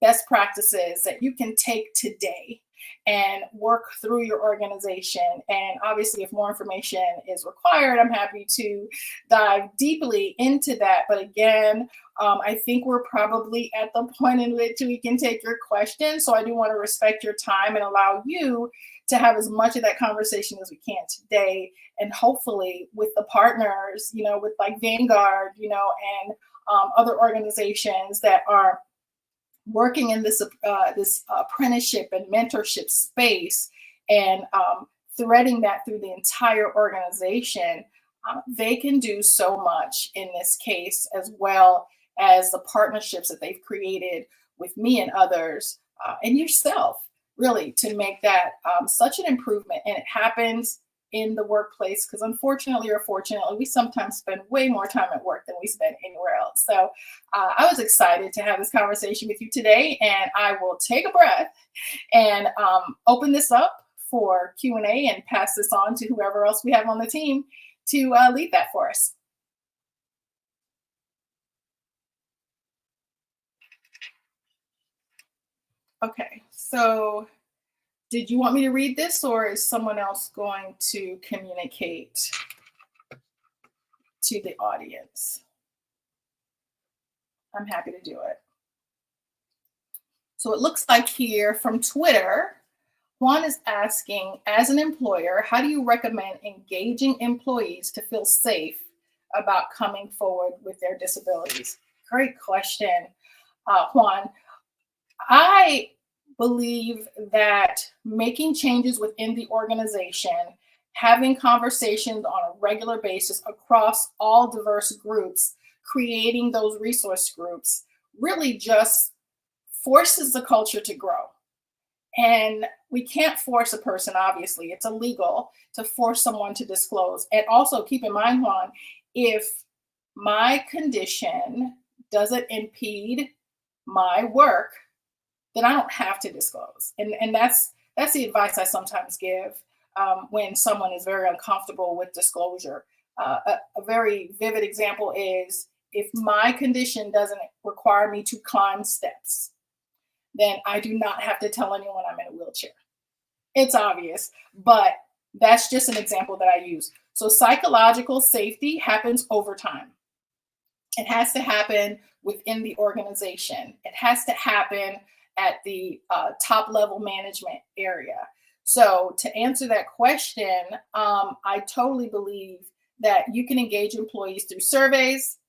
best practices that you can take today and work through your organization. And obviously, if more information is required, I'm happy to dive deeply into that. But again, I think we're probably at the point in which we can take your questions. So I do want to respect your time and allow you to have as much of that conversation as we can today. And hopefully with the partners, with like Vanguard, and other organizations that are working in this apprenticeship and mentorship space, and threading that through the entire organization, they can do so much in this case, as well as the partnerships that they've created with me and others, and yourself, really, to make that such an improvement. And it happens in the workplace, because unfortunately or fortunately, we sometimes spend way more time at work than we spend anywhere else. So I was excited to have this conversation with you today, and I will take a breath and open this up for Q&A and pass this on to whoever else we have on the team to lead that for us. Okay, so did you want me to read this, or is someone else going to communicate to the audience? I'm happy to do it. So it looks like here from Twitter, Juan is asking, as an employer, how do you recommend engaging employees to feel safe about coming forward with their disabilities? Great question, Juan. I believe that making changes within the organization, having conversations on a regular basis across all diverse groups, creating those resource groups, really just forces the culture to grow. And we can't force a person, obviously. It's illegal to force someone to disclose. And also keep in mind, Juan, if my condition doesn't impede my work, then I don't have to disclose. And that's the advice I sometimes give when someone is very uncomfortable with disclosure. A very vivid example is, if my condition doesn't require me to climb steps, then I do not have to tell anyone I'm in a wheelchair. It's obvious, but that's just an example that I use. So psychological safety happens over time. It has to happen within the organization. It has to happen at the top level management area. So to answer that question, I totally believe that you can engage employees through surveys.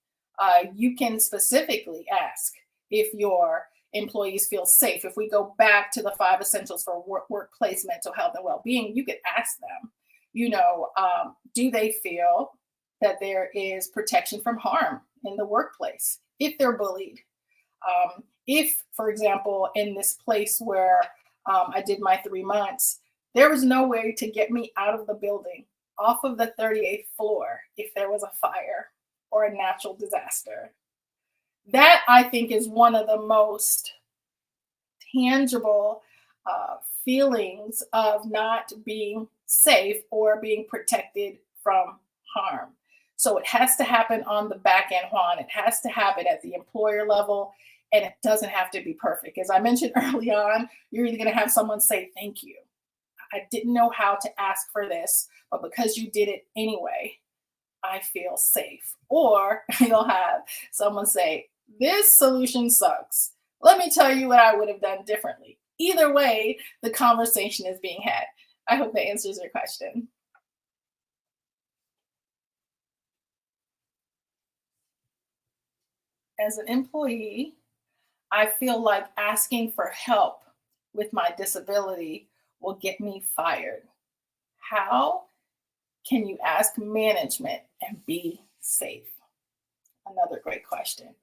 You can specifically ask if your employees feel safe. If we go back to the 5 essentials for workplace mental health and well-being, you could ask them, do they feel that there is protection from harm in the workplace if they're bullied? If, for example, in this place where I did my 3 months, there was no way to get me out of the building off of the 38th floor if there was a fire or a natural disaster. That, I think, is one of the most tangible feelings of not being safe or being protected from harm. So it has to happen on the back end, Juan. It has to happen at the employer level, and it doesn't have to be perfect. As I mentioned early on, you're either going to have someone say, thank you. I didn't know how to ask for this, but because you did it anyway, I feel safe. Or you'll have someone say, this solution sucks. Let me tell you what I would have done differently. Either way, the conversation is being had. I hope that answers your question. As an employee, I feel like asking for help with my disability will get me fired. How can you ask management and be safe? Another great question.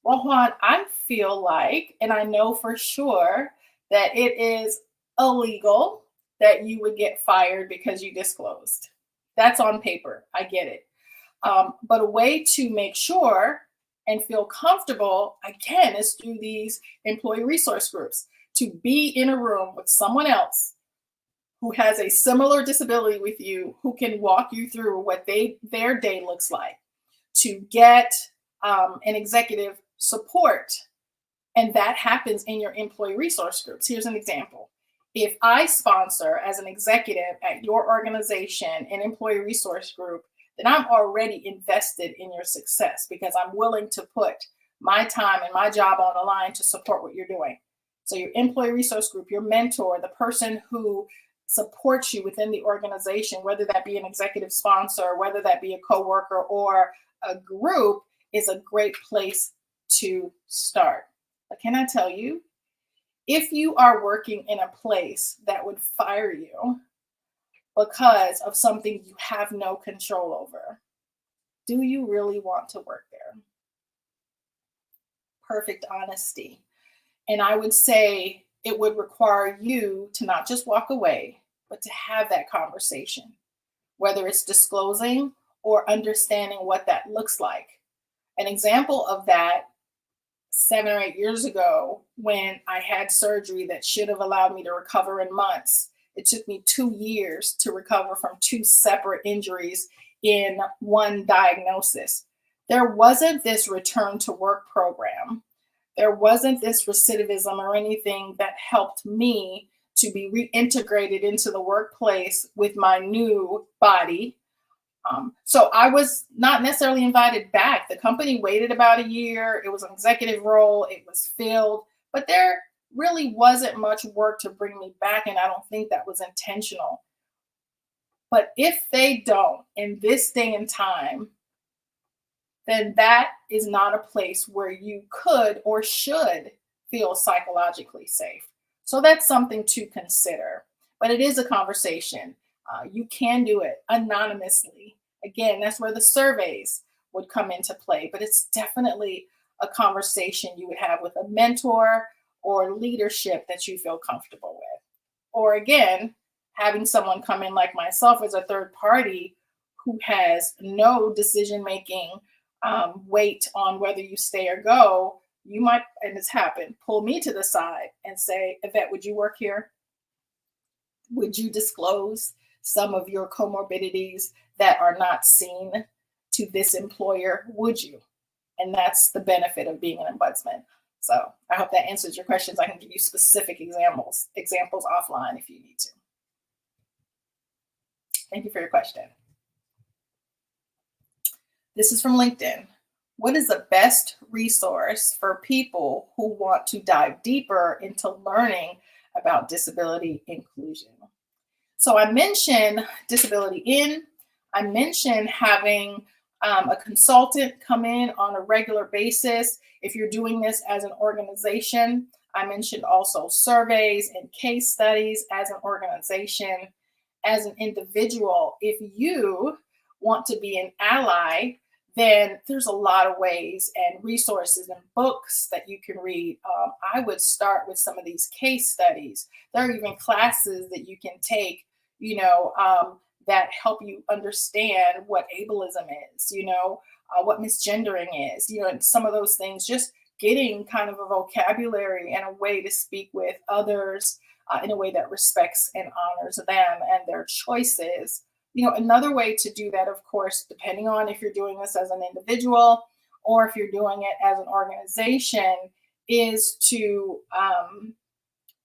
Well, Juan, I feel like, and I know for sure, that it is illegal that you would get fired because you disclosed. That's on paper. I get it. But a way to make sure and feel comfortable, again, is through these employee resource groups, to be in a room with someone else who has a similar disability with you, who can walk you through what their day looks like, to get an executive support. And that happens in your employee resource groups. Here's an example. if I sponsor as an executive at your organization an employee resource group, then I'm already invested in your success because I'm willing to put my time and my job on the line to support what you're doing. So your employee resource group, your mentor, the person who supports you within the organization, whether that be an executive sponsor, whether that be a coworker or a group, is a great place to start. But can I tell you, if you are working in a place that would fire you because of something you have no control over, do you really want to work there? Perfect honesty. And I would say it would require you to not just walk away, but to have that conversation, whether it's disclosing or understanding what that looks like. An example of that, 7 or 8 years ago, when I had surgery that should have allowed me to recover in months, it took me 2 years to recover from 2 separate injuries in one diagnosis. There wasn't this return to work program. There wasn't this recidivism or anything that helped me to be reintegrated into the workplace with my new body. So I was not necessarily invited back. The company waited about a year. It was an executive role. It was filled, but there really wasn't much work to bring me back. And I don't think that was intentional. But if they don't in this day and time, then that is not a place where you could or should feel psychologically safe. So that's something to consider. But it is a conversation. You can do it anonymously. Again, that's where the surveys would come into play. But it's definitely a conversation you would have with a mentor or leadership that you feel comfortable with. Or again, having someone come in like myself as a third party who has no decision-making weight on whether you stay or go, you might, and it's happened, pull me to the side and say, Yvette, would you work here? Would you disclose some of your comorbidities that are not seen to this employer? Would you? And that's the benefit of being an ombudsman. So I hope that answers your questions. I can give you specific examples offline if you need to. Thank you for your question. This is from LinkedIn. What is the best resource for people who want to dive deeper into learning about disability inclusion? So I mentioned Disability In. I mentioned having a consultant come in on a regular basis if you're doing this as an organization. I mentioned also surveys and case studies as an organization. As an individual, if you want to be an ally, then there's a lot of ways and resources and books that you can read. I would start with some of these case studies. There are even classes that you can take, that help you understand what ableism is, what misgendering is, and some of those things, just getting kind of a vocabulary and a way to speak with others in a way that respects and honors them and their choices. Another way to do that, of course, depending on if you're doing this as an individual or if you're doing it as an organization, is to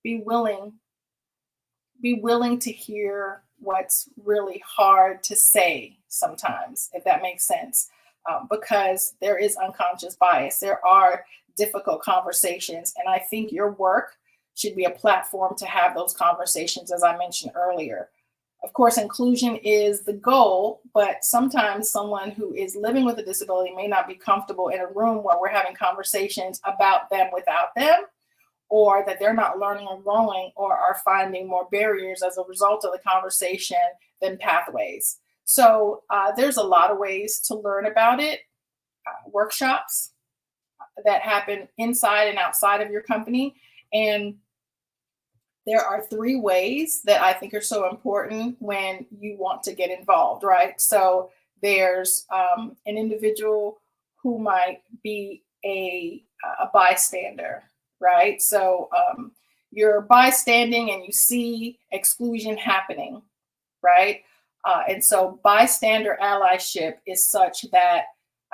be willing to hear what's really hard to say sometimes, if that makes sense, because there is unconscious bias. There are difficult conversations, and I think your work should be a platform to have those conversations, as I mentioned earlier. Of course, inclusion is the goal, but sometimes someone who is living with a disability may not be comfortable in a room where we're having conversations about them without them, or that they're not learning or growing or are finding more barriers as a result of the conversation than pathways. So there's a lot of ways to learn about it. Workshops that happen inside and outside of your company. And there are 3 ways that I think are so important when you want to get involved, right? So there's an individual who might be a bystander, right? So you're bystanding and you see exclusion happening, right? And so bystander allyship is such that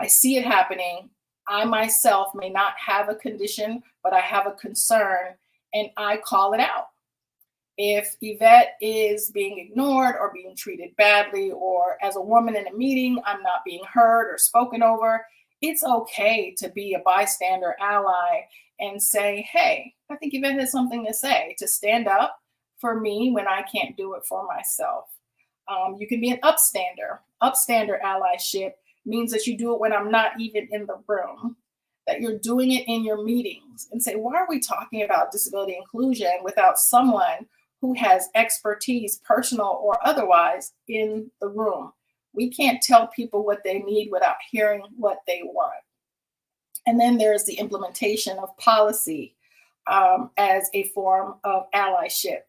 I see it happening. I myself may not have a condition, but I have a concern and I call it out. If Yvette is being ignored or being treated badly, or as a woman in a meeting, I'm not being heard or spoken over, it's okay to be a bystander ally and say, hey, I think Yvette has something to say, to stand up for me when I can't do it for myself. You can be an upstander. Upstander allyship means that you do it when I'm not even in the room, that you're doing it in your meetings, and say, why are we talking about disability inclusion without someone who has expertise, personal or otherwise, in the room? We can't tell people what they need without hearing what they want. And then there's the implementation of policy as a form of allyship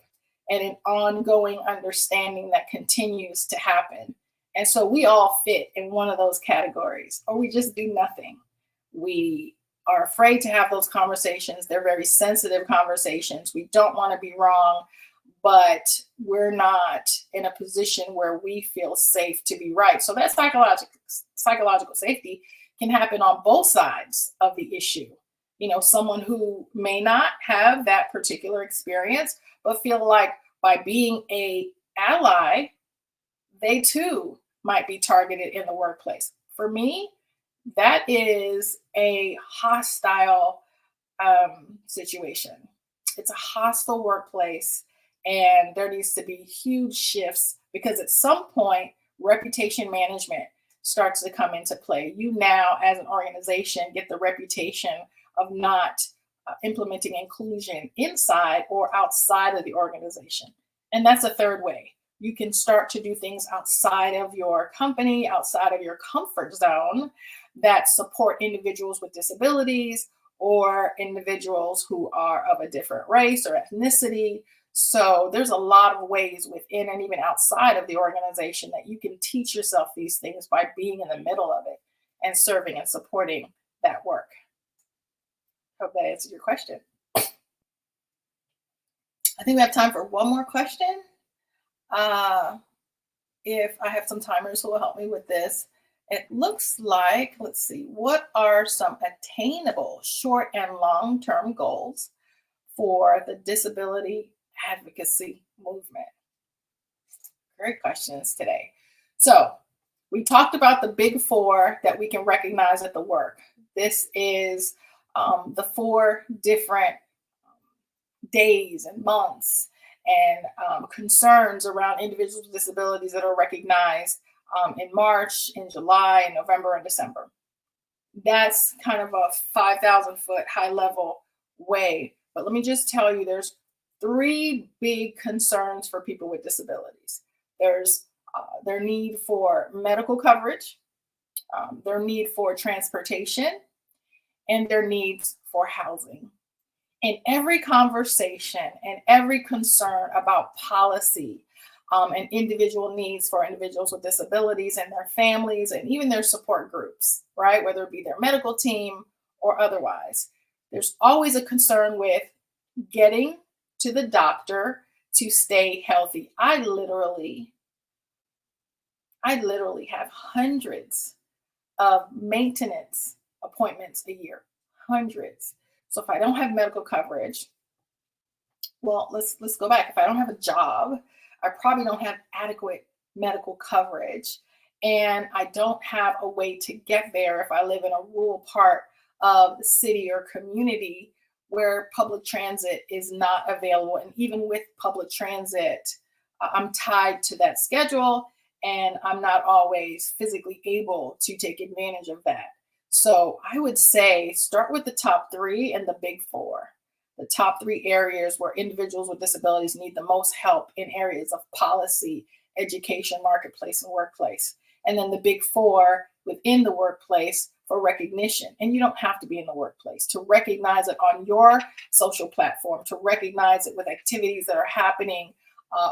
and an ongoing understanding that continues to happen. And so we all fit in one of those categories, or we just do nothing. We are afraid to have those conversations. They're very sensitive conversations. We don't want to be wrong, but we're not in a position where we feel safe to be right. So that psychological safety can happen on both sides of the issue. You know, someone who may not have that particular experience, but feel like by being an ally, they too might be targeted in the workplace. For me, that is a hostile situation. It's a hostile workplace, and there needs to be huge shifts, because at some point, reputation management starts to come into play. You now, as an organization, get the reputation of not implementing inclusion inside or outside of the organization. And that's a third way. You can start to do things outside of your company, outside of your comfort zone, that support individuals with disabilities or individuals who are of a different race or ethnicity. So there's a lot of ways within and even outside of the organization that you can teach yourself these things by being in the middle of it and serving and supporting that work. Hope that answered your question. I think we have time for one more question. If I have some timers who will help me with this. It looks like, let's see, what are some attainable short and long-term goals for the disability advocacy movement? Great questions today. So we talked about the big four that we can recognize at the work. This is the 4 different days and months and concerns around individuals with disabilities that are recognized in March, in July, in November, and December. That's kind of a 5,000-foot high-level way. But let me just tell you, there's 3 big concerns for people with disabilities. There's their need for medical coverage, their need for transportation, and their needs for housing. In every conversation and every concern about policy and individual needs for individuals with disabilities and their families and even their support groups, right? Whether it be their medical team or otherwise, there's always a concern with getting to the doctor to stay healthy. I literally have hundreds of maintenance appointments a year, hundreds. So if I don't have medical coverage, well, let's go back. If I don't have a job, I probably don't have adequate medical coverage, and I don't have a way to get there if I live in a rural part of the city or community where public transit is not available. And even with public transit, I'm tied to that schedule, and I'm not always physically able to take advantage of that. So I would say start with the top 3 and the big 4. The top 3 areas where individuals with disabilities need the most help in areas of policy, education, marketplace, and workplace. And then the big 4 within the workplace for recognition. And you don't have to be in the workplace to recognize it on your social platform, to recognize it with activities that are happening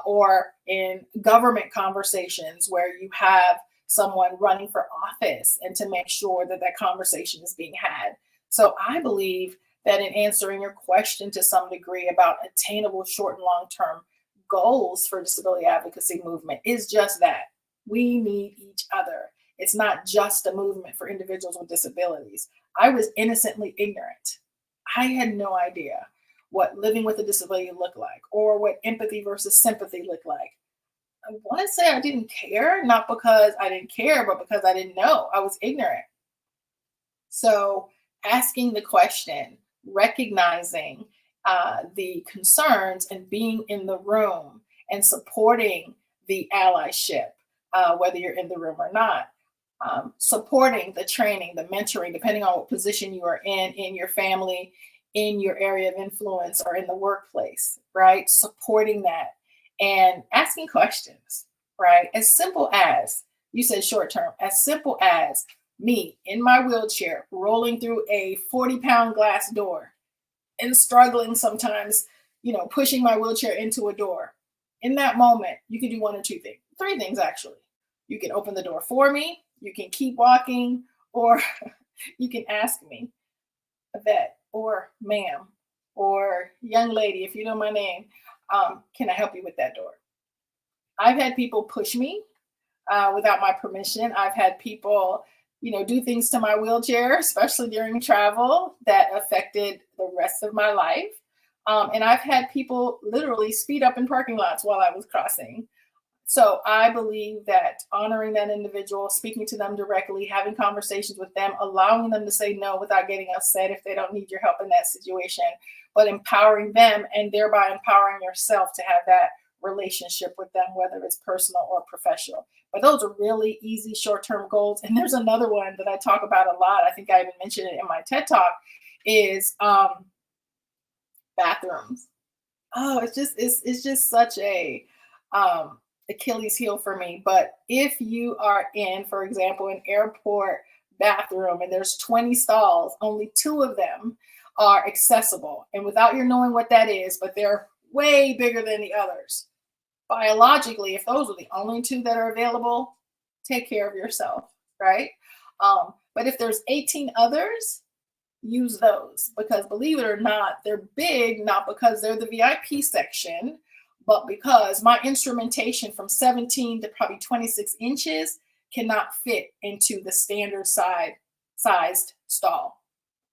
or in government conversations where you have someone running for office, and to make sure that that conversation is being had. So I believe that in answering your question to some degree about attainable short and long-term goals for disability advocacy movement is just that. We need each other. It's not just a movement for individuals with disabilities. I was innocently ignorant. I had no idea what living with a disability look like, or what empathy versus sympathy look like. I want to say I didn't care, not because I didn't care, but because I didn't know. I was ignorant. So asking the question, recognizing the concerns, and being in the room and supporting the allyship, whether you're in the room or not. Supporting the training, the mentoring, depending on what position you are in your family, in your area of influence, or in the workplace, right? Supporting that and asking questions, right? As simple as, you said short term, as simple as me in my wheelchair rolling through a 40-pound glass door and struggling sometimes, pushing my wheelchair into a door. In that moment, you can do one or two things, three things actually. You can open the door for me, you can keep walking, or you can ask me, Yvette, or ma'am, or young lady, if you know my name, can I help you with that door? I've had people push me without my permission. I've had people, do things to my wheelchair, especially during travel, that affected the rest of my life. And I've had people literally speed up in parking lots while I was crossing. So I believe that honoring that individual, speaking to them directly, having conversations with them, allowing them to say no without getting upset if they don't need your help in that situation, but empowering them and thereby empowering yourself to have that relationship with them, whether it's personal or professional. But those are really easy short-term goals. And there's another one that I talk about a lot. I think I even mentioned it in my TED Talk, is bathrooms. Oh, it's just such a Achilles heel for me. But if you are in, for example, an airport bathroom and there's 20 stalls, only 2 of them are accessible. And without your knowing what that is, but they're way bigger than the others. Biologically, if those are the only 2 that are available, take care of yourself, right? But if there's 18 others, use those, because believe it or not, they're big, not because they're the VIP section, but because my instrumentation from 17 to probably 26 inches cannot fit into the standard sized stall.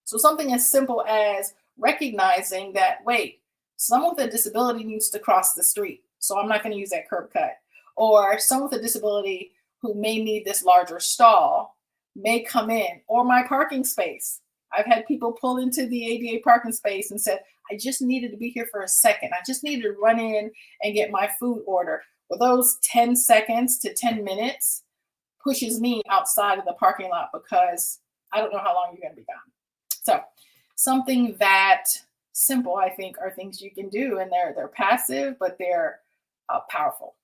So something as simple as recognizing that, wait, someone with a disability needs to cross the street, so I'm not going to use that curb cut. Or someone with a disability who may need this larger stall may come in, or my parking space. I've had people pull into the ADA parking space and said, I just needed to be here for a second. I just needed to run in and get my food order. Well, those 10 seconds to 10 minutes pushes me outside of the parking lot because I don't know how long you're going to be gone. So something that simple, I think, are things you can do, and they're passive, but they're powerful.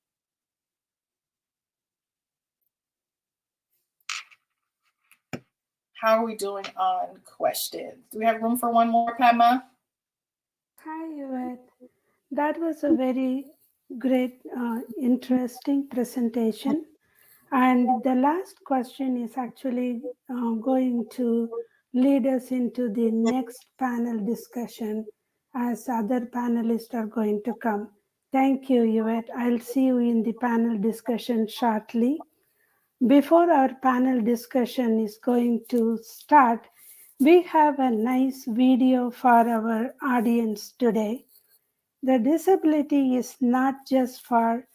How are we doing on questions? Do we have room for one more, Padma? Hi, Yvette. That was a very great, interesting presentation. And the last question is actually going to lead us into the next panel discussion, as other panelists are going to come. Thank you, Yvette. I'll see you in the panel discussion shortly. Before our panel discussion is going to start, we have a nice video for our audience today. The disability is not just for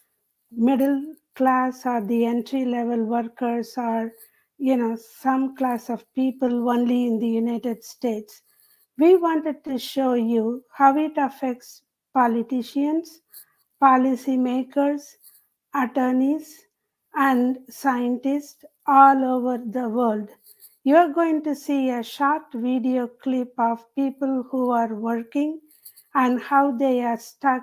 middle class or the entry level workers, or some class of people only in the United States. We wanted to show you how it affects politicians, policymakers, attorneys, and scientists all over the world. You're going to see a short video clip of people who are working and how they are stuck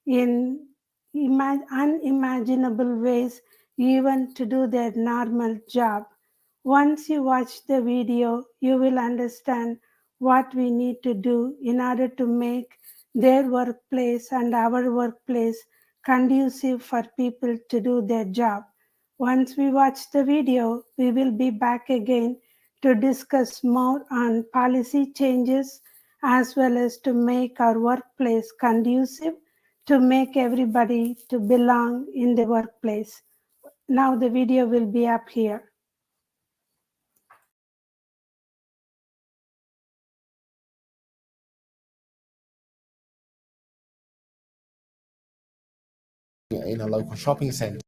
in unimaginable ways even to do their normal job. Once you watch the video, you will understand what we need to do in order to make their workplace and our workplace conducive for people to do their job. Once we watch the video, we will be back again to discuss more on policy changes as well as to make our workplace conducive to make everybody to belong in the workplace. Now the video will be up here. in a local shopping centre.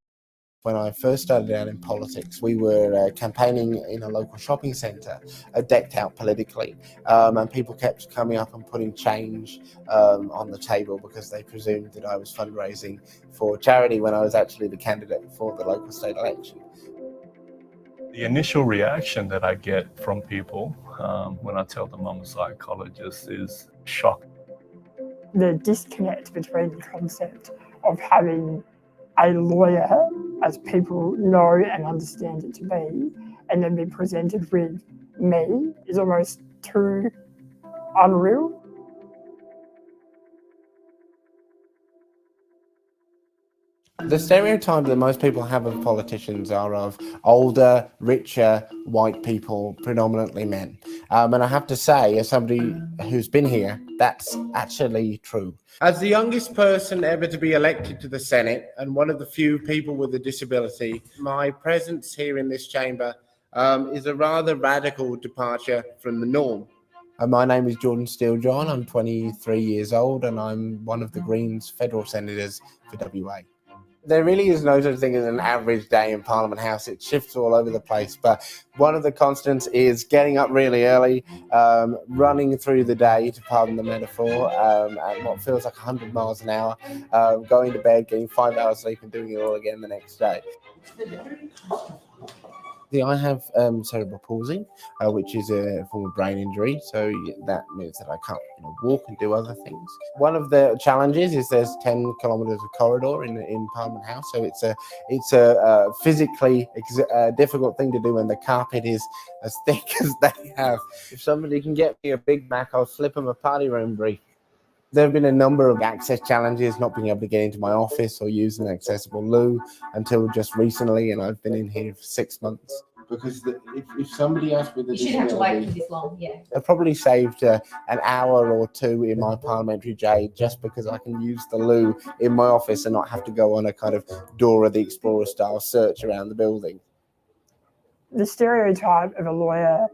When I first started out in politics, we were campaigning in a local shopping centre, decked out politically, and people kept coming up and putting change on the table because they presumed that I was fundraising for charity when I was actually the candidate for the local state election. The initial reaction that I get from people when I tell them I'm a psychologist is shock. The disconnect between the concept of having a lawyer, as people know and understand it to be, and then be presented with me is almost too unreal. The stereotype that most people have of politicians are of older, richer, white people, predominantly men. And I have to say, as somebody who's been here, that's actually true. As the youngest person ever to be elected to the Senate and one of the few people with a disability, my presence here in this chamber is a rather radical departure from the norm. My name is Jordan Steele-John. I'm 23 years old and I'm one of the Greens federal senators for WA. There really is no such thing as an average day in Parliament House. It shifts all over the place. But one of the constants is getting up really early, running through the day, to pardon the metaphor, at what feels like 100 miles an hour, going to bed, getting 5 hours sleep and doing it all again the next day. I have cerebral palsy, which is a form of brain injury, so that means that I can't walk and do other things. One of the challenges is there's 10 kilometres of corridor in Parliament House, so it's a physically difficult thing to do when the carpet is as thick as they have. If somebody can get me a Big Mac, I'll flip them a party room brief. There have been a number of access challenges, not being able to get into my office or use an accessible loo until just recently, and I've been in here for 6 months. Because if somebody else with a disability... You shouldn't have to wait for this long, yeah. I probably saved an hour or two in my parliamentary day just because I can use the loo in my office and not have to go on a kind of Dora the Explorer style search around the building. The stereotype of a lawyer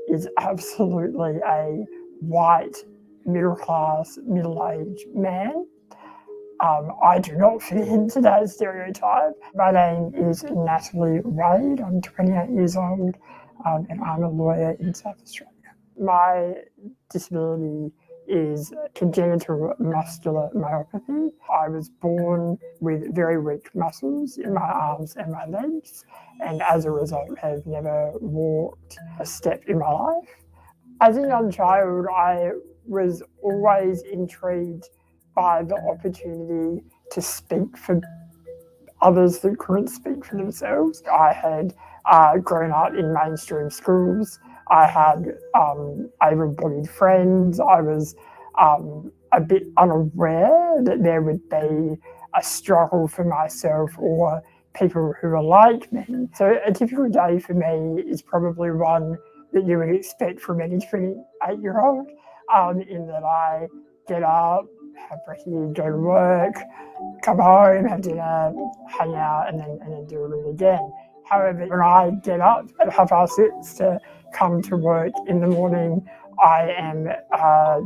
is absolutely a white, middle-class, middle-aged man. I do not fit into that stereotype. My name is Natalie Wade. I'm 28 years old and I'm a lawyer in South Australia. My disability is congenital muscular myopathy. I was born with very weak muscles in my arms and my legs, and as a result have never walked a step in my life. As a young child, I was always intrigued by the opportunity to speak for others that couldn't speak for themselves. I had grown up in mainstream schools. I had able-bodied friends. I was a bit unaware that there would be a struggle for myself or people who are like me. So a typical day for me is probably one that you would expect from any 28-year-old, in that I get up, have brekkie, go to work, come home, have dinner, hang out, and then do it all again. However, when I get up at 6:30 to come to work in the morning, I am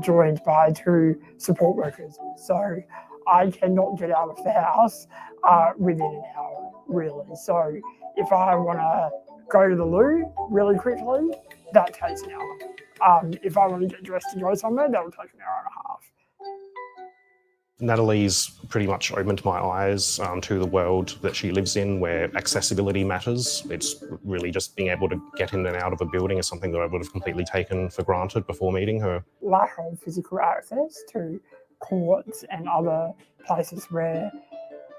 joined by 2 support workers. So I cannot get out of the house within an hour, really. So if I want to go to the loo really quickly, that takes an hour. If I want to get dressed to go somewhere, that will take an hour and a half. Natalie's pretty much opened my eyes to the world that she lives in, where accessibility matters. It's really just being able to get in and out of a building is something that I would have completely taken for granted before meeting her. Lack of physical access to courts and other places where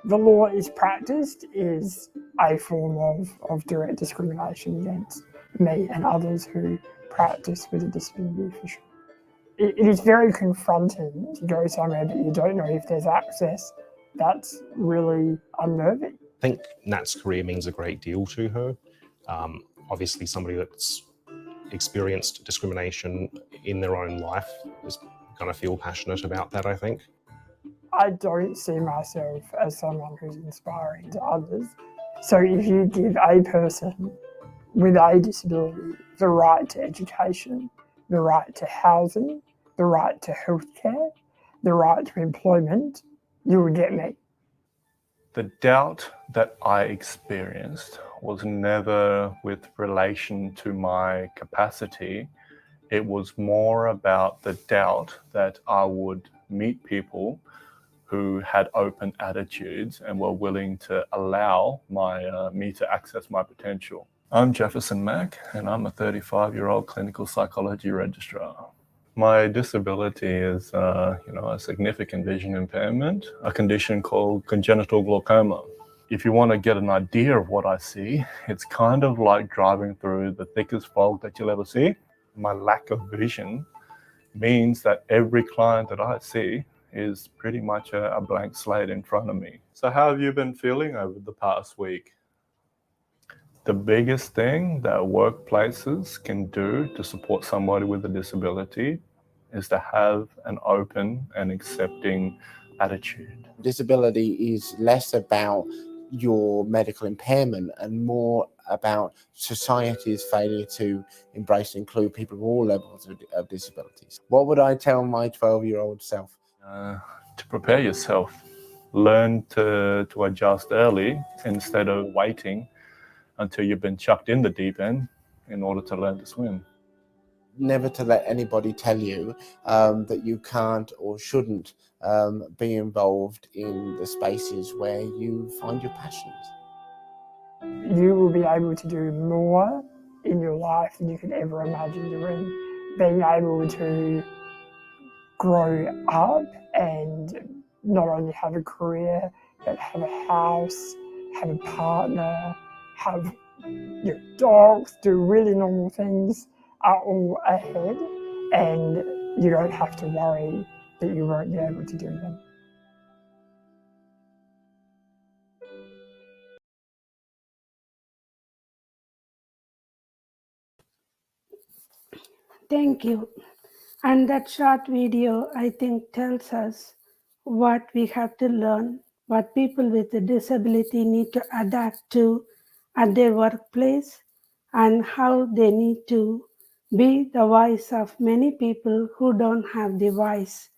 the law is practiced is a form of direct discrimination against me and others who practice with a disability, for sure. It is very confronting to go somewhere that you don't know if there's access. That's really unnerving. I think Nat's career means a great deal to her. Obviously, somebody that's experienced discrimination in their own life is going to feel passionate about that, I think. I don't see myself as someone who's inspiring to others. So if you give a person with a disability the right to education, the right to housing, the right to healthcare, the right to employment, you will get me. The doubt that I experienced was never with relation to my capacity. It was more about the doubt that I would meet people who had open attitudes and were willing to allow me to access my potential. I'm Jefferson Mack, and I'm a 35-year-old clinical psychology registrar. My disability is, a significant vision impairment, a condition called congenital glaucoma. If you want to get an idea of what I see, it's kind of like driving through the thickest fog that you'll ever see. My lack of vision means that every client that I see is pretty much a blank slate in front of me. So how have you been feeling over the past week? The biggest thing that workplaces can do to support somebody with a disability is to have an open and accepting attitude. Disability is less about your medical impairment and more about society's failure to embrace and include people of all levels of disabilities. What would I tell my 12-year-old self? To prepare yourself. Learn to adjust early instead of waiting until you've been chucked in the deep end in order to learn to swim. Never to let anybody tell you that you can't or shouldn't be involved in the spaces where you find your passions. You will be able to do more in your life than you could ever imagine doing. Being able to grow up and not only have a career, but have a house, have a partner, have your dogs, do really normal things are all ahead, and you don't have to worry that you won't be able to do them. Thank you. And that short video, I think, tells us what we have to learn, what people with a disability need to adapt to at their workplace, and how they need to be the voice of many people who don't have the voice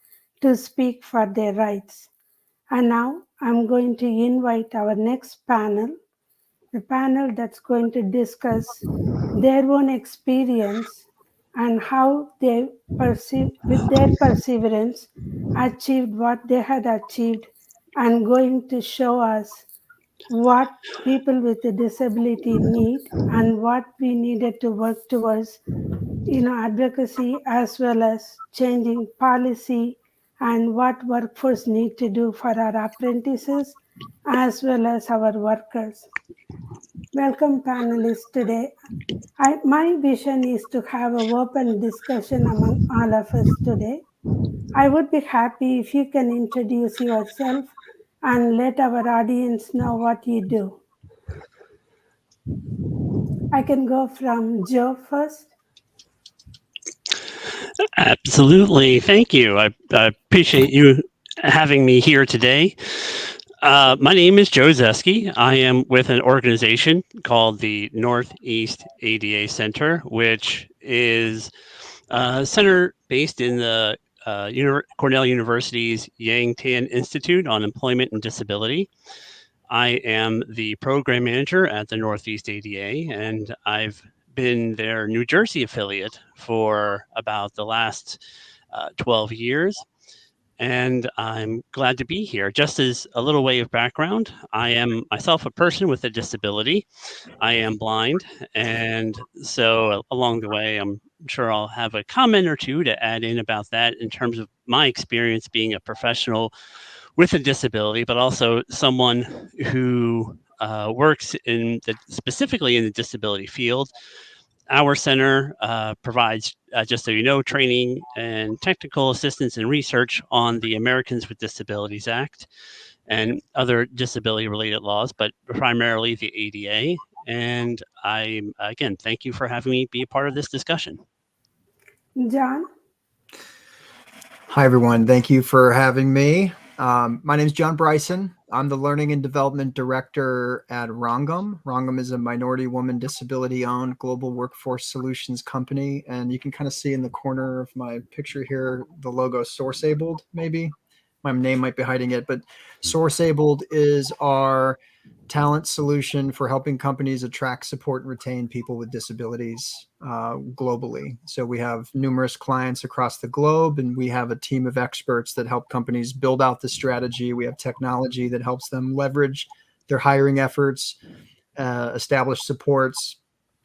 to speak for their rights. And now I'm going to invite our next panel, the panel that's going to discuss their own experience and how they with their perseverance achieved what they had achieved, and going to show us what people with a disability need and what we needed to work towards, advocacy as well as changing policy, and what workforce need to do for our apprentices as well as our workers. Welcome, panelists, today. My vision is to have an open discussion among all of us today. I would be happy if you can introduce yourself and let our audience know what you do. I can go from Joe first. Absolutely. Thank you. I appreciate you having me here today. My name is Joe Zeski. I am with an organization called the Northeast ADA Center, which is a center based in the Cornell University's Yang Tan Institute on Employment and Disability. I am the program manager at the Northeast ADA, and I've been their New Jersey affiliate for about the last 12 years. And I'm glad to be here. Just as a little way of background, I am myself a person with a disability. I am blind. And so along the way, I'm sure I'll have a comment or two to add in about that in terms of my experience being a professional with a disability, but also someone who works specifically in the disability field. Our center provides, just so you know, training and technical assistance and research on the Americans with Disabilities Act and other disability-related laws, but primarily the ADA. And again, thank you for having me be a part of this discussion. John? Hi, everyone. Thank you for having me. My name is John Bryson. I'm the Learning and Development Director at Rangam. Rangam is a minority woman disability-owned global workforce solutions company. And you can kind of see in the corner of my picture here, the logo SourceAbled, maybe. my name might be hiding it, but SourceAbled is our talent solution for helping companies attract, support, and retain people with disabilities globally. So we have numerous clients across the globe, and we have a team of experts that help companies build out the strategy. We have technology that helps them leverage their hiring efforts, establish supports.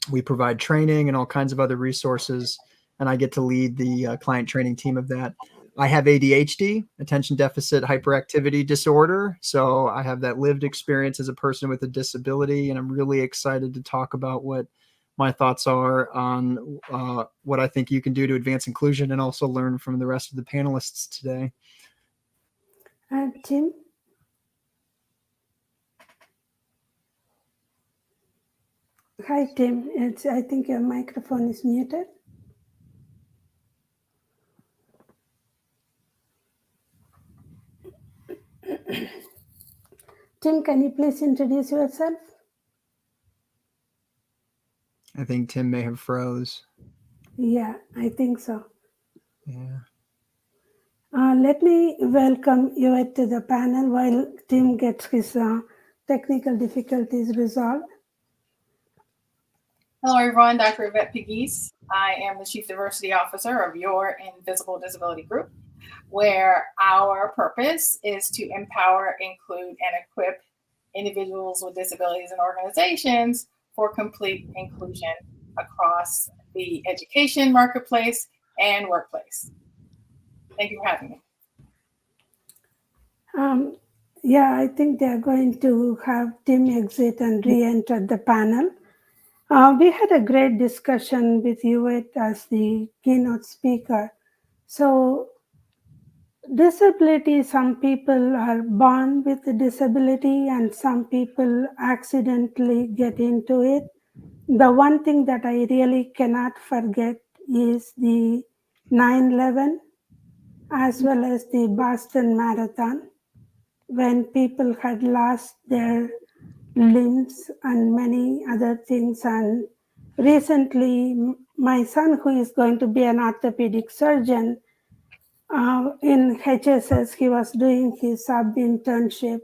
We provide training and all kinds of other resources, and I get to lead the client training team of that. I have ADHD, attention deficit hyperactivity disorder. So I have that lived experience as a person with a disability, and I'm really excited to talk about what my thoughts are on what I think you can do to advance inclusion, and also learn from the rest of the panelists today. Tim? Hi, Tim. I think your microphone is muted. Tim, can you please introduce yourself? I think Tim may have froze. Yeah, I think so. Yeah. Let me welcome Yvette to the panel while Tim gets his technical difficulties resolved. Hello, everyone. Dr. Yvette Pegues. I am the Chief Diversity Officer of your Invisible Disability Group, where our purpose is to empower, include, and equip individuals with disabilities and organizations for complete inclusion across the education marketplace and workplace. Thank you for having me. Yeah, I think they're going to have Tim exit and re-enter the panel. We had a great discussion with Yvette as the keynote speaker. So disability, some people are born with a disability and some people accidentally get into it. The one thing that I really cannot forget is the 9/11 as well as the Boston Marathon, when people had lost their limbs and many other things. And recently, my son, who is going to be an orthopedic surgeon, in HSS, he was doing his sub-internship,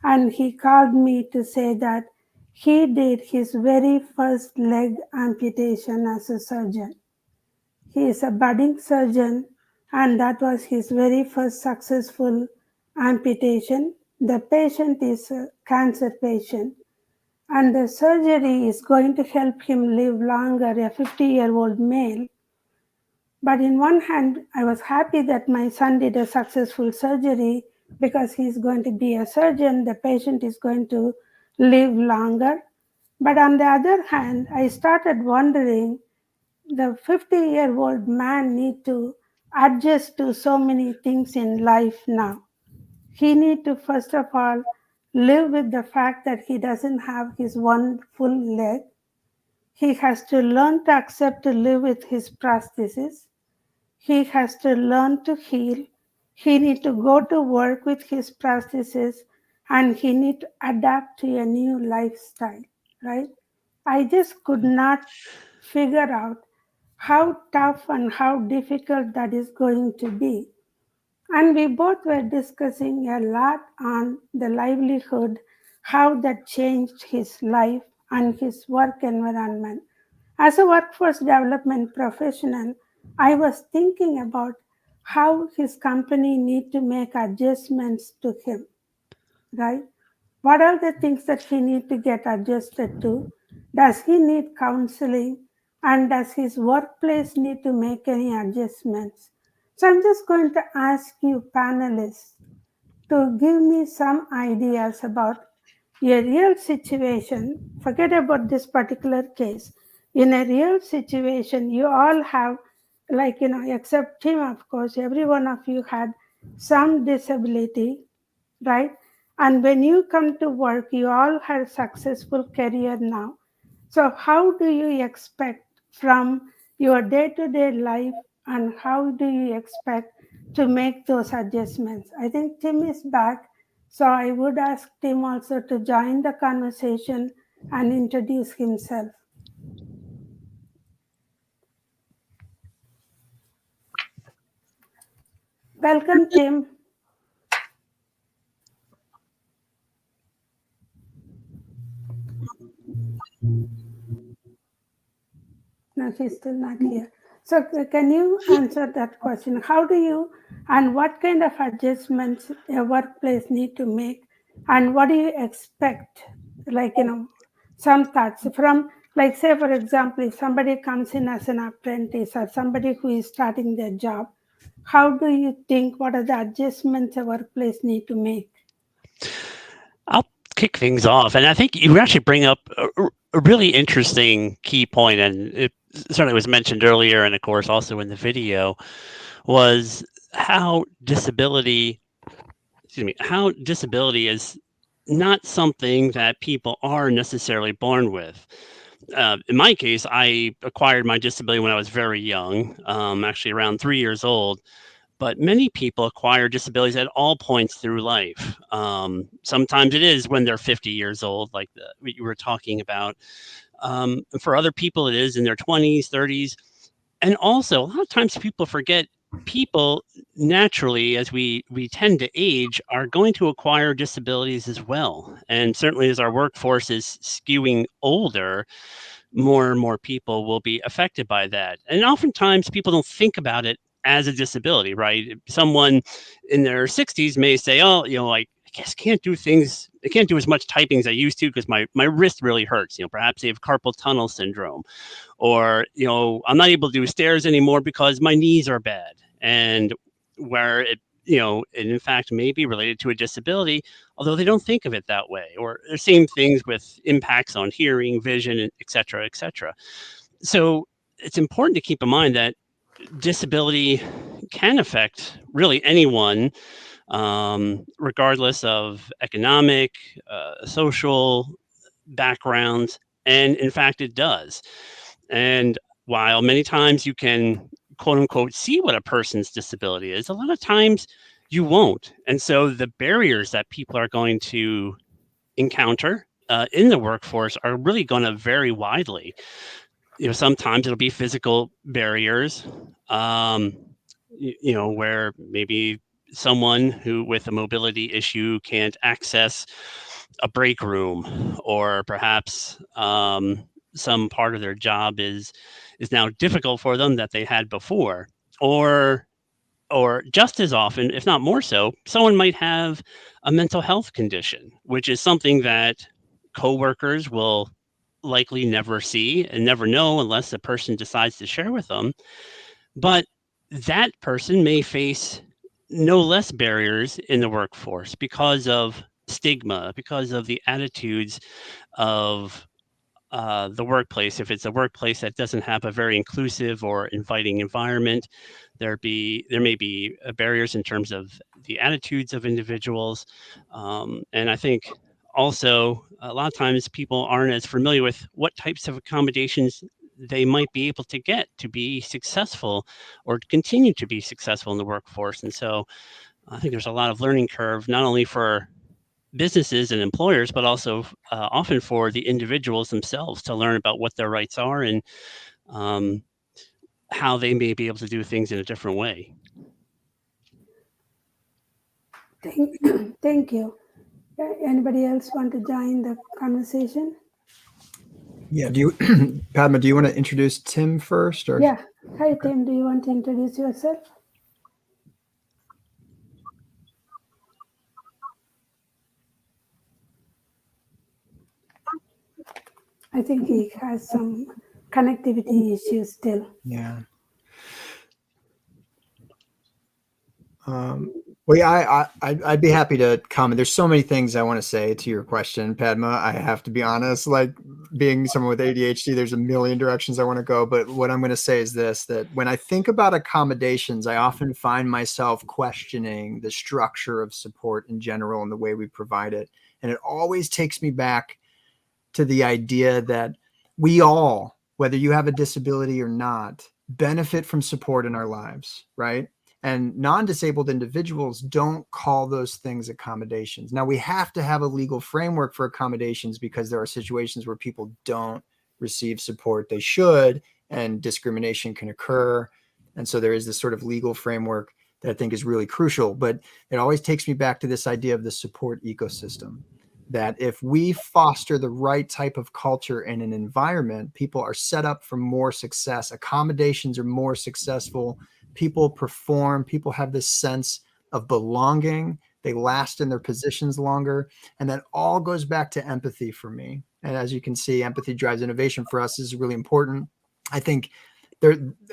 and he called me to say that he did his very first leg amputation as a surgeon. He is a budding surgeon, and that was his very first successful amputation. The patient is a cancer patient, and the surgery is going to help him live longer, a 50-year-old male. But in one hand, I was happy that my son did a successful surgery because he's going to be a surgeon, the patient is going to live longer. But on the other hand, I started wondering, the 50-year-old man need to adjust to so many things in life now. He need to, first of all, live with the fact that he doesn't have his one full leg. He has to learn to accept to live with his prosthesis. He has to learn to heal. He need to go to work with his prosthesis, and he need to adapt to a new lifestyle, right? I just could not figure out how tough and how difficult that is going to be. And we both were discussing a lot on the livelihood, how that changed his life and his work environment. As a workforce development professional, I was thinking about how his company need to make adjustments to him, right? What are the things that he need to get adjusted to? Does he need counseling? And does his workplace need to make any adjustments? So I'm just going to ask you panelists to give me some ideas about a real situation. Forget about this particular case. In a real situation, you all have, like, except him, of course, every one of you had some disability, right? And when you come to work, you all have successful career now. So how do you expect from your day-to-day life, and how do you expect to make those adjustments? I think Tim is back, so I would ask Tim also to join the conversation and introduce himself. Welcome, Tim. no, he's still not here. So can you answer that question? How do you, and what kind of adjustments a workplace need to make, and what do you expect? Like, some thoughts from, like, say, for example, if somebody comes in as an apprentice or somebody who is starting their job, how do you think, what are the adjustments a workplace need to make? I'll kick things off. And I think you actually bring up a really interesting key point, and it certainly was mentioned earlier, and of course also in the video, was how disability is not something that people are necessarily born with. In my case, I acquired my disability when I was very young, actually around 3 years old. But many people acquire disabilities at all points through life. Sometimes it is when they're 50 years old, like what you were talking about. For other people, it is in their 20s, 30s. And also, a lot of times people forget people naturally, as we tend to age, are going to acquire disabilities as well. And certainly as our workforce is skewing older, more and more people will be affected by that. And oftentimes people don't think about it as a disability, right? Someone in their 60s may say, oh, I guess I can't do as much typing as I used to because my wrist really hurts. Perhaps they have carpal tunnel syndrome, or, I'm not able to do stairs anymore because my knees are bad. And where it, in fact may be related to a disability, although they don't think of it that way. Or the same things with impacts on hearing, vision, et cetera, et cetera. So it's important to keep in mind that disability can affect really anyone, regardless of economic, social backgrounds, and in fact it does. And while many times you can quote unquote see what a person's disability is, a lot of times you won't. And so the barriers that people are going to encounter in the workforce are really going to vary widely. Sometimes it'll be physical barriers, where maybe someone who with a mobility issue can't access a break room, or perhaps some part of their job is now difficult for them that they had before, or just as often, if not more so, someone might have a mental health condition, which is something that coworkers will likely never see and never know unless the person decides to share with them. But that person may face no less barriers in the workforce because of stigma, because of the attitudes of the workplace. If it's a workplace that doesn't have a very inclusive or inviting environment, there may be barriers in terms of the attitudes of individuals. And I think also a lot of times people aren't as familiar with what types of accommodations they might be able to get to be successful or continue to be successful in the workforce. And so I think there's a lot of learning curve, not only for businesses and employers, but also often for the individuals themselves to learn about what their rights are and how they may be able to do things in a different way. Thank you. Anybody else want to join the conversation? Yeah. Padma, do you want to introduce Tim first? Or? Yeah. Hi, Tim. Do you want to introduce yourself? I think he has some connectivity issues still. Yeah. Well, yeah, I'd be happy to comment. There's so many things I want to say to your question, Padma. I have to be honest, like being someone with ADHD, there's a million directions I want to go. But what I'm going to say is this, that when I think about accommodations, I often find myself questioning the structure of support in general and the way we provide it. And it always takes me back to the idea that we all, whether you have a disability or not, benefit from support in our lives, right? And non-disabled individuals don't call those things accommodations. Now, we have to have a legal framework for accommodations because there are situations where people don't receive support they should, and discrimination can occur. And so there is this sort of legal framework that I think is really crucial. But it always takes me back to this idea of the support ecosystem, that if we foster the right type of culture in an environment, people are set up for more success. Accommodations are more successful. People perform. People have this sense of belonging. They last in their positions longer. And that all goes back to empathy for me. And as you can see, empathy drives innovation for us is really important. I think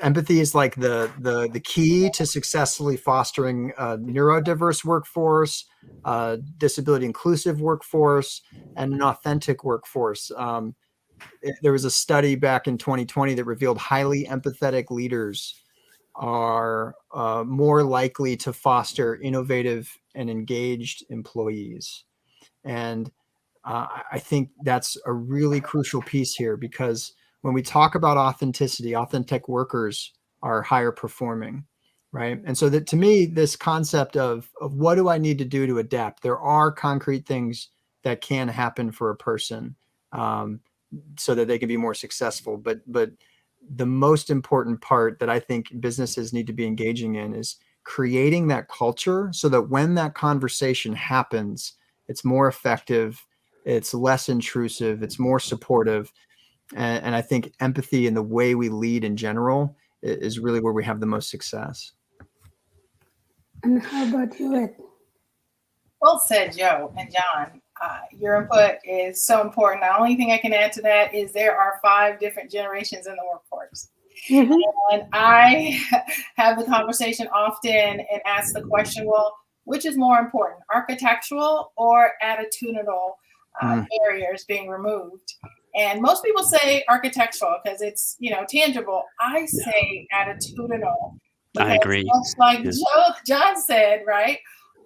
empathy is like the key to successfully fostering a neurodiverse workforce, disability inclusive workforce, and an authentic workforce. There was a study back in 2020 that revealed highly empathetic leaders are more likely to foster innovative and engaged employees. And I think that's a really crucial piece here, because when we talk about authenticity, authentic workers are higher performing, right? And so that, to me, this concept of what do I need to do to adapt? There are concrete things that can happen for a person so that they can be more successful. But the most important part that I think businesses need to be engaging in is creating that culture so that when that conversation happens, it's more effective, it's less intrusive, it's more supportive. And I think empathy and the way we lead in general is really where we have the most success. And how about you, Ed? Well said, Joe and John. Your input is so important. The only thing I can add to that is there are 5 different generations in the workforce. Mm-hmm. And I have the conversation often and ask the question, well, which is more important, architectural or attitudinal barriers being removed? And most people say architectural because it's, tangible. I say attitudinal. I agree. Much like John said, right?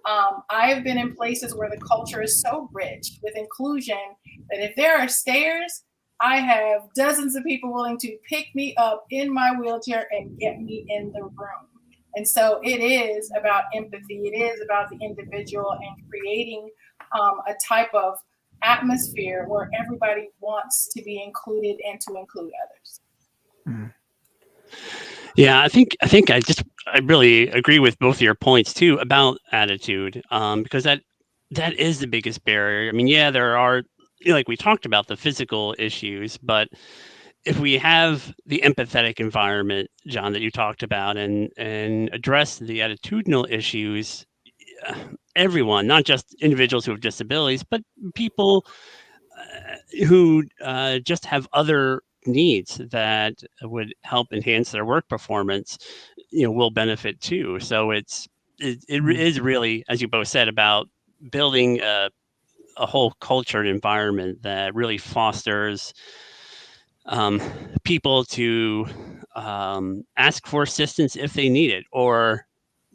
I have been in places where the culture is so rich with inclusion that if there are stairs, I have dozens of people willing to pick me up in my wheelchair and get me in the room. And so it is about empathy. It is about the individual and creating a type of atmosphere where everybody wants to be included and to include others. Mm-hmm. Yeah, I think I really agree with both of your points too about attitude, because that is the biggest barrier. I mean, yeah, there are, like we talked about, the physical issues, but if we have the empathetic environment, John, that you talked about, and address the attitudinal issues, everyone, not just individuals who have disabilities, but people who just have other needs that would help enhance their work performance, will benefit too. So it is really, as you both said, about building a whole culture and environment that really fosters people to ask for assistance if they need it, or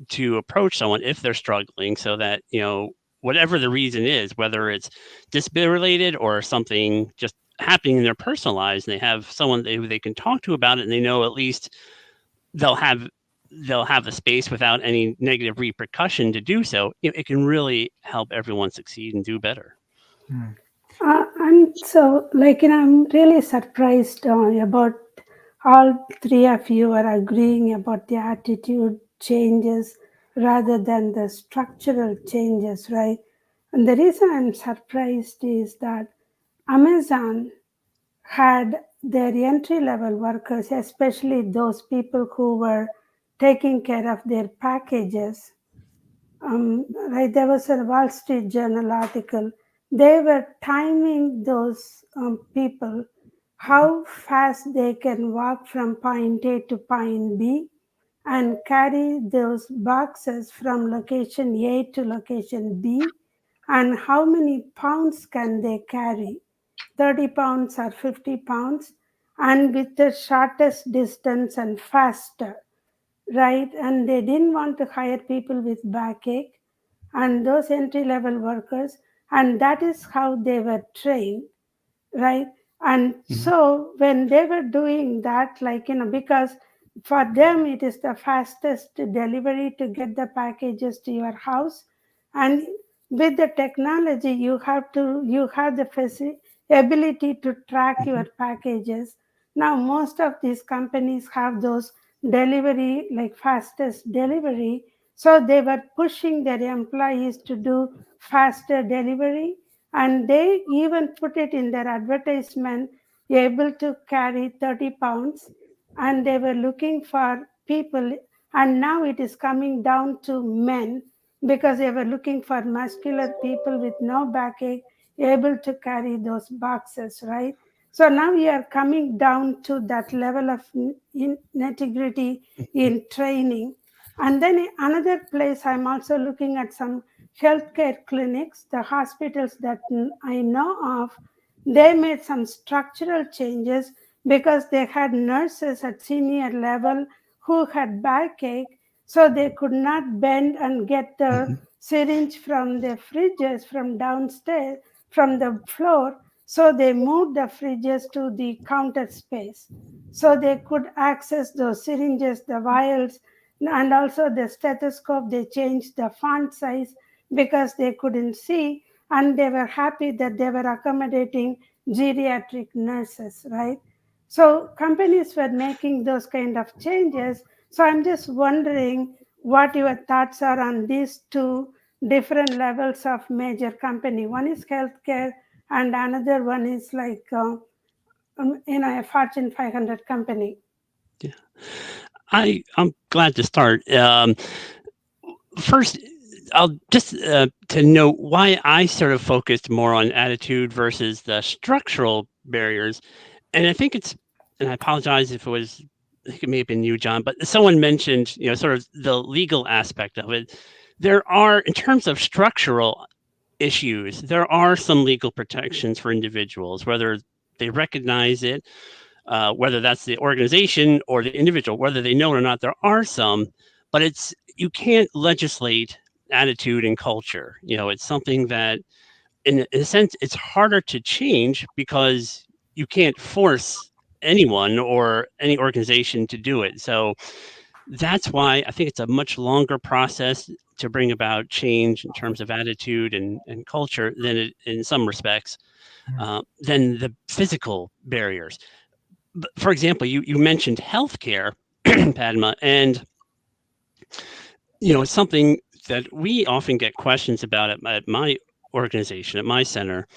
to approach someone if they're struggling, so that, whatever the reason is, whether it's disability related or something just happening in their personal lives, and they have someone who they can talk to about it, and they know at least they'll have the space without any negative repercussion to do so, it can really help everyone succeed and do better. And so, I'm really surprised about all 3 of you are agreeing about the attitude changes rather than the structural changes, right? And the reason I'm surprised is that Amazon had their entry-level workers, especially those people who were taking care of their packages. Right, there was a Wall Street Journal article. They were timing those people, how fast they can walk from point A to point B and carry those boxes from location A to location B, and how many pounds can they carry, 30 pounds or 50 pounds, and with the shortest distance and faster, right? And they didn't want to hire people with backache and those entry-level workers, and that is how they were trained, right? And so when they were doing that, because for them it is the fastest delivery to get the packages to your house, and with the technology you have the ability to track your packages. Now most of these companies have those delivery, fastest delivery, so they were pushing their employees to do faster delivery, And they even put it in their advertisement, able to carry 30 pounds, and they were looking for people. And now it is coming down to men because they were looking for muscular people with no backache, able to carry those boxes, right? So now we are coming down to that level of nitty-gritty in training. And then another place, I'm also looking at some healthcare clinics, the hospitals that I know of. They made some structural changes because they had nurses at senior level who had backache, so they could not bend and get the syringe from the fridges from downstairs, from the floor. So they moved the fridges to the counter space, so they could access those syringes, the vials, and also the stethoscope. They changed the font size because they couldn't see, and they were happy that they were accommodating geriatric nurses, right? So companies were making those kind of changes. So I'm just wondering what your thoughts are on these two different levels of major company. One is healthcare, and another one is like a Fortune 500 company. Yeah. I'm glad to start. First, I'll just to note why I sort of focused more on attitude versus the structural barriers. And I think and I apologize if I think it may have been you, John, but someone mentioned, sort of the legal aspect of it. There are, in terms of structural issues, there are some legal protections for individuals, whether they recognize it, whether that's the organization or the individual, whether they know it or not. There are some, but you can't legislate attitude and culture. It's something that, in a sense, it's harder to change because you can't force anyone or any organization to do it. So that's why I think it's a much longer process to bring about change in terms of attitude and culture than it, in some respects, than the physical barriers. But for example, you mentioned healthcare, Padma, and it's something that we often get questions about at my organization, at my center,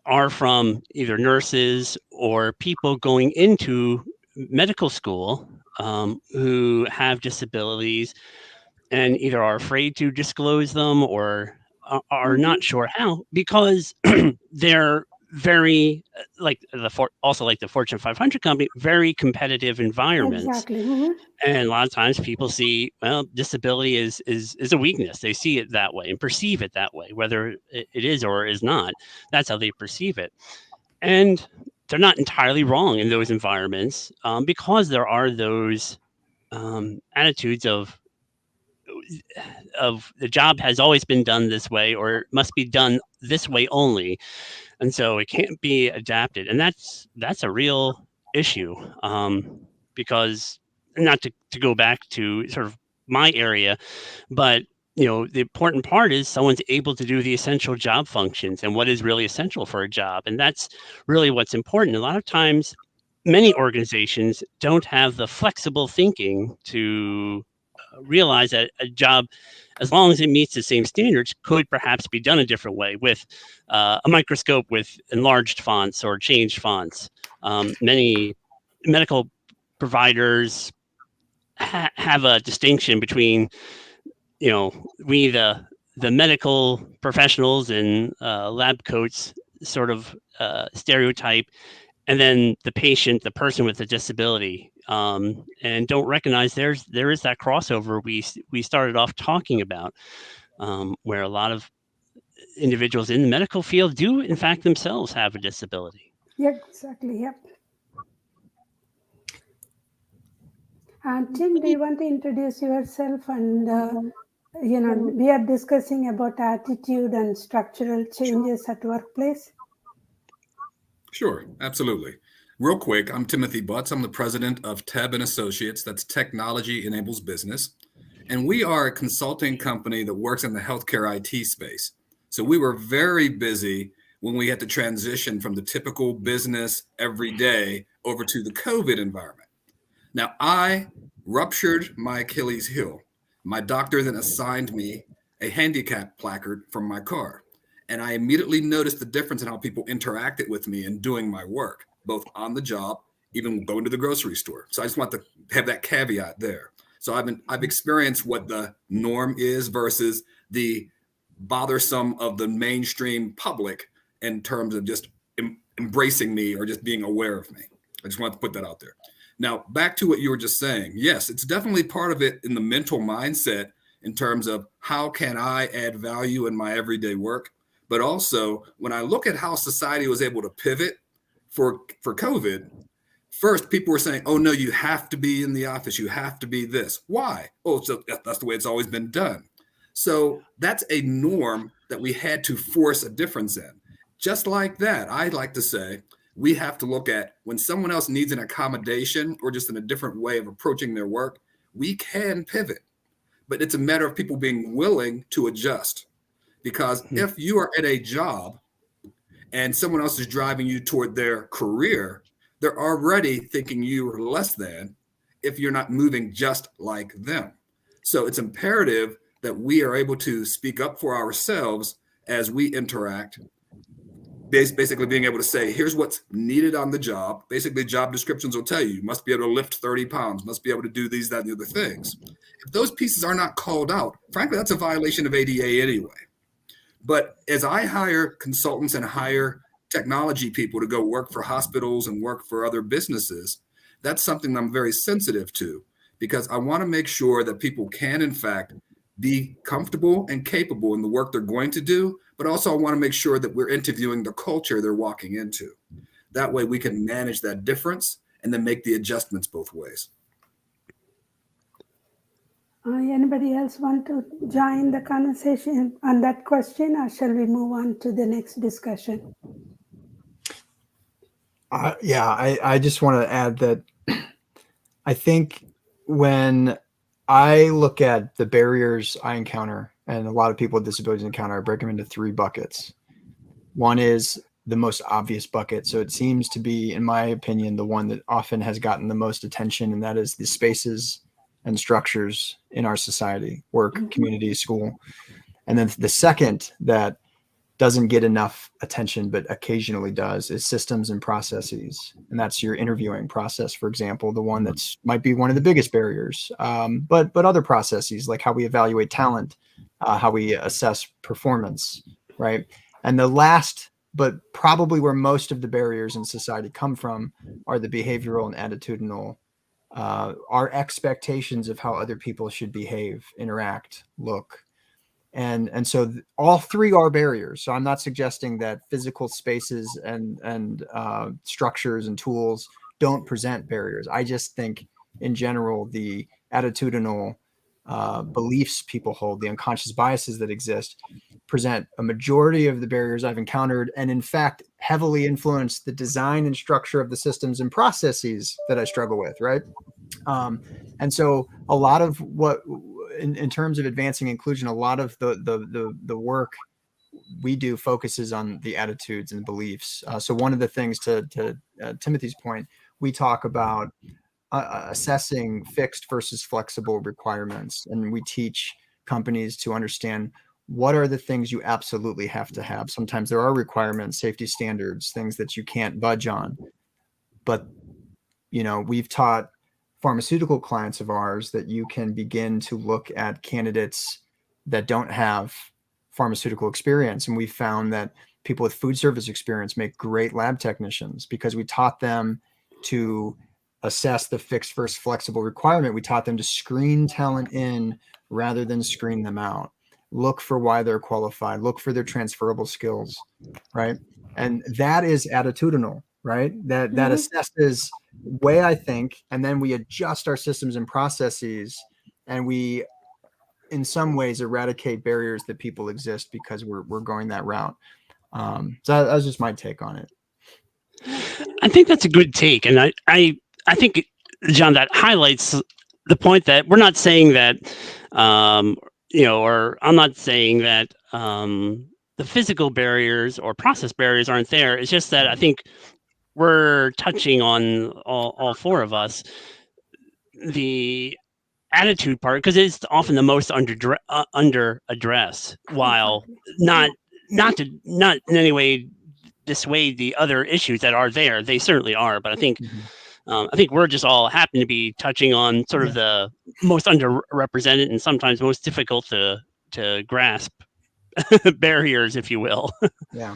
are from either nurses or people going into medical school who have disabilities and either are afraid to disclose them or are not sure how, because they're very like the Fortune 500 company, very competitive environments. Exactly. Mm-hmm. And a lot of times people see, well, disability is a weakness. They see it that way and perceive it that way, whether it is or is not. That's how they perceive it. And they're not entirely wrong in those environments because there are those attitudes of the job has always been done this way or must be done this way only. And so it can't be adapted. And that's a real issue because, not to go back to sort of my area, but the important part is someone's able to do the essential job functions and what is really essential for a job. And that's really what's important. A lot of times, many organizations don't have the flexible thinking to realize that a job, as long as it meets the same standards, could perhaps be done a different way with a microscope with enlarged fonts or changed fonts. Many medical providers have a distinction between, we the medical professionals in lab coats sort of stereotype, and then the patient, the person with a disability, and don't recognize there is that crossover we started off talking about, where a lot of individuals in the medical field do in fact themselves have a disability. Yeah, exactly. Yep. Tim, do you want to introduce yourself? And we are discussing about attitude and structural changes at workplace. Sure, absolutely. Real quick, I'm Timothy Butts. I'm the president of TEB and Associates. That's Technology Enables Business. And we are a consulting company that works in the healthcare IT space. So we were very busy when we had to transition from the typical business every day over to the COVID environment. Now, I ruptured my Achilles heel. My doctor then assigned me a handicap placard from my car. And I immediately noticed the difference in how people interacted with me in doing my work, both on the job, even going to the grocery store. So I just want to have that caveat there. So I've experienced what the norm is versus the bothersome of the mainstream public in terms of just embracing me or just being aware of me. I just want to put that out there. Now, back to what you were just saying. Yes, it's definitely part of it in the mental mindset in terms of how can I add value in my everyday work? But also, when I look at how society was able to pivot for COVID, first, people were saying, oh, no, you have to be in the office. You have to be this. Why? Oh, so that's the way it's always been done. So that's a norm that we had to force a difference in. Just like that, I'd like to say we have to look at when someone else needs an accommodation or just in a different way of approaching their work, we can pivot. But it's a matter of people being willing to adjust. Because if you are at a job and someone else is driving you toward their career, they're already thinking you are less than if you're not moving just like them. So it's imperative that we are able to speak up for ourselves as we interact, basically being able to say, here's what's needed on the job. Basically, job descriptions will tell you, you must be able to lift 30 pounds, must be able to do these, that, and the other things. If those pieces are not called out, frankly, that's a violation of ADA anyway. But as I hire consultants and hire technology people to go work for hospitals and work for other businesses, that's something I'm very sensitive to, because I want to make sure that people can, in fact, be comfortable and capable in the work they're going to do, but also I want to make sure that we're interviewing the culture they're walking into. That way we can manage that difference and then make the adjustments both ways. Anybody else want to join the conversation on that question, or shall we move on to the next discussion? I just want to add that I think when I look at the barriers I encounter, and a lot of people with disabilities encounter, I break them into 3 buckets. One is the most obvious bucket. So it seems to be, in my opinion, the one that often has gotten the most attention, and that is the spaces and structures in our society, work, community, school. And then the second that doesn't get enough attention, but occasionally does, is systems and processes. And that's your interviewing process, for example, the one that's might be one of the biggest barriers. But other processes, like how we evaluate talent, how we assess performance, right? And the last, but probably where most of the barriers in society come from, are the behavioral and attitudinal, our expectations of how other people should behave, interact, look. And so all 3 are barriers. So I'm not suggesting that physical spaces and structures and tools don't present barriers. I just think in general, the attitudinal beliefs people hold, the unconscious biases that exist, present a majority of the barriers I've encountered, and in fact, heavily influence the design and structure of the systems and processes that I struggle with, right? And so a lot of what, in terms of advancing inclusion, a lot of the work we do focuses on the attitudes and beliefs. So one of the things, to Timothy's point, we talk about assessing fixed versus flexible requirements. And we teach companies to understand what are the things you absolutely have to have. Sometimes there are requirements, safety standards, things that you can't budge on. But, you know, we've taught pharmaceutical clients of ours that you can begin to look at candidates that don't have pharmaceutical experience. And we found that people with food service experience make great lab technicians, because we taught them to assess the fixed versus flexible requirement. We taught them to screen talent in rather than screen them out. Look for why they're qualified, look for their transferable skills, right? And that is attitudinal, right? That assesses way I think, and then we adjust our systems and processes, and we, in some ways, eradicate barriers that people exist because we're going that route. So that was just my take on it. I think that's a good take, and I think, John, that highlights the point that we're not saying that, or I'm not saying that the physical barriers or process barriers aren't there. It's just that I think we're touching on all 4 of us, the attitude part, because it's often the most under addressed, while not not in any way dissuade the other issues that are there. They certainly are, but I think we're just all happen to be touching on sort of the most underrepresented and sometimes most difficult to grasp barriers, if you will. Yeah.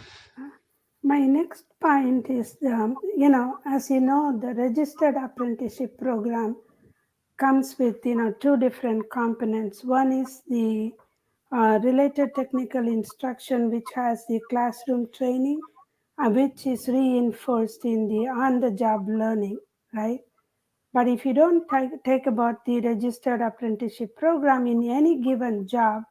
My next point is, as you know, the registered apprenticeship program comes with, two different components. One is the related technical instruction, which has the classroom training, which is reinforced in the on-the-job learning, right? But if you don't take about the registered apprenticeship program in any given job,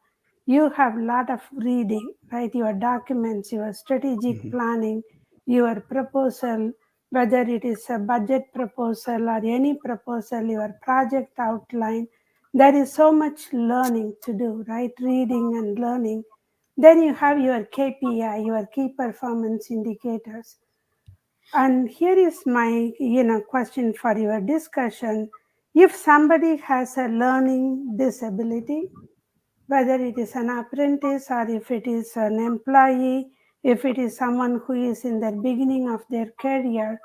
you have a lot of reading, right? Your documents, your strategic planning, your proposal, whether it is a budget proposal or any proposal, your project outline. There is so much learning to do, right? Reading and learning. Then you have your KPI, your key performance indicators. And here is my question for your discussion. If somebody has a learning disability, whether it is an apprentice or if it is an employee, if it is someone who is in the beginning of their career,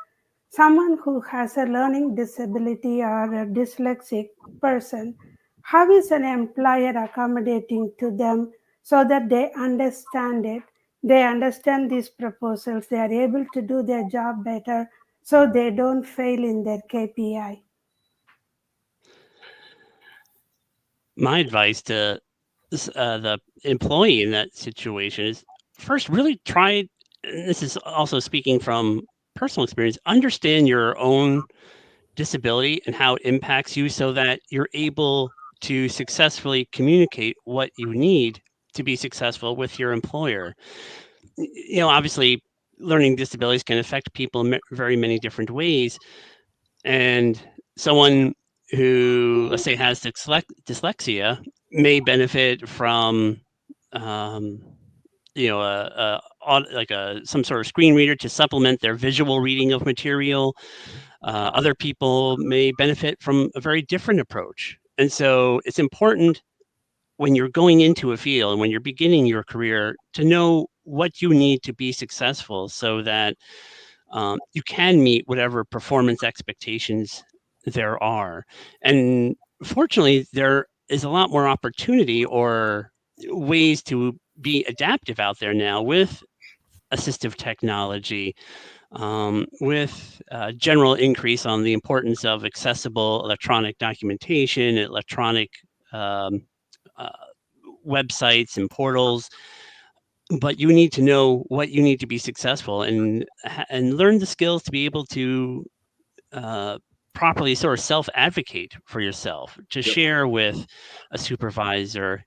someone who has a learning disability or a dyslexic person, how is an employer accommodating to them so that they understand it, they understand these proposals, they are able to do their job better so they don't fail in their KPI? My advice to the employee in that situation is first really try, and this is also speaking from personal experience, understand your own disability and how it impacts you so that you're able to successfully communicate what you need to be successful with your employer. Obviously, learning disabilities can affect people in very many different ways. And someone who, let's say, has dyslexia may benefit from, some sort of screen reader to supplement their visual reading of material. Other people may benefit from a very different approach. And so it's important when you're going into a field and when you're beginning your career to know what you need to be successful so that you can meet whatever performance expectations there are. And fortunately, there is a lot more opportunity or ways to be adaptive out there now with assistive technology, with general increase on the importance of accessible electronic documentation, electronic websites and portals. But you need to know what you need to be successful and learn the skills to be able to properly sort of self-advocate for yourself, to share with a supervisor,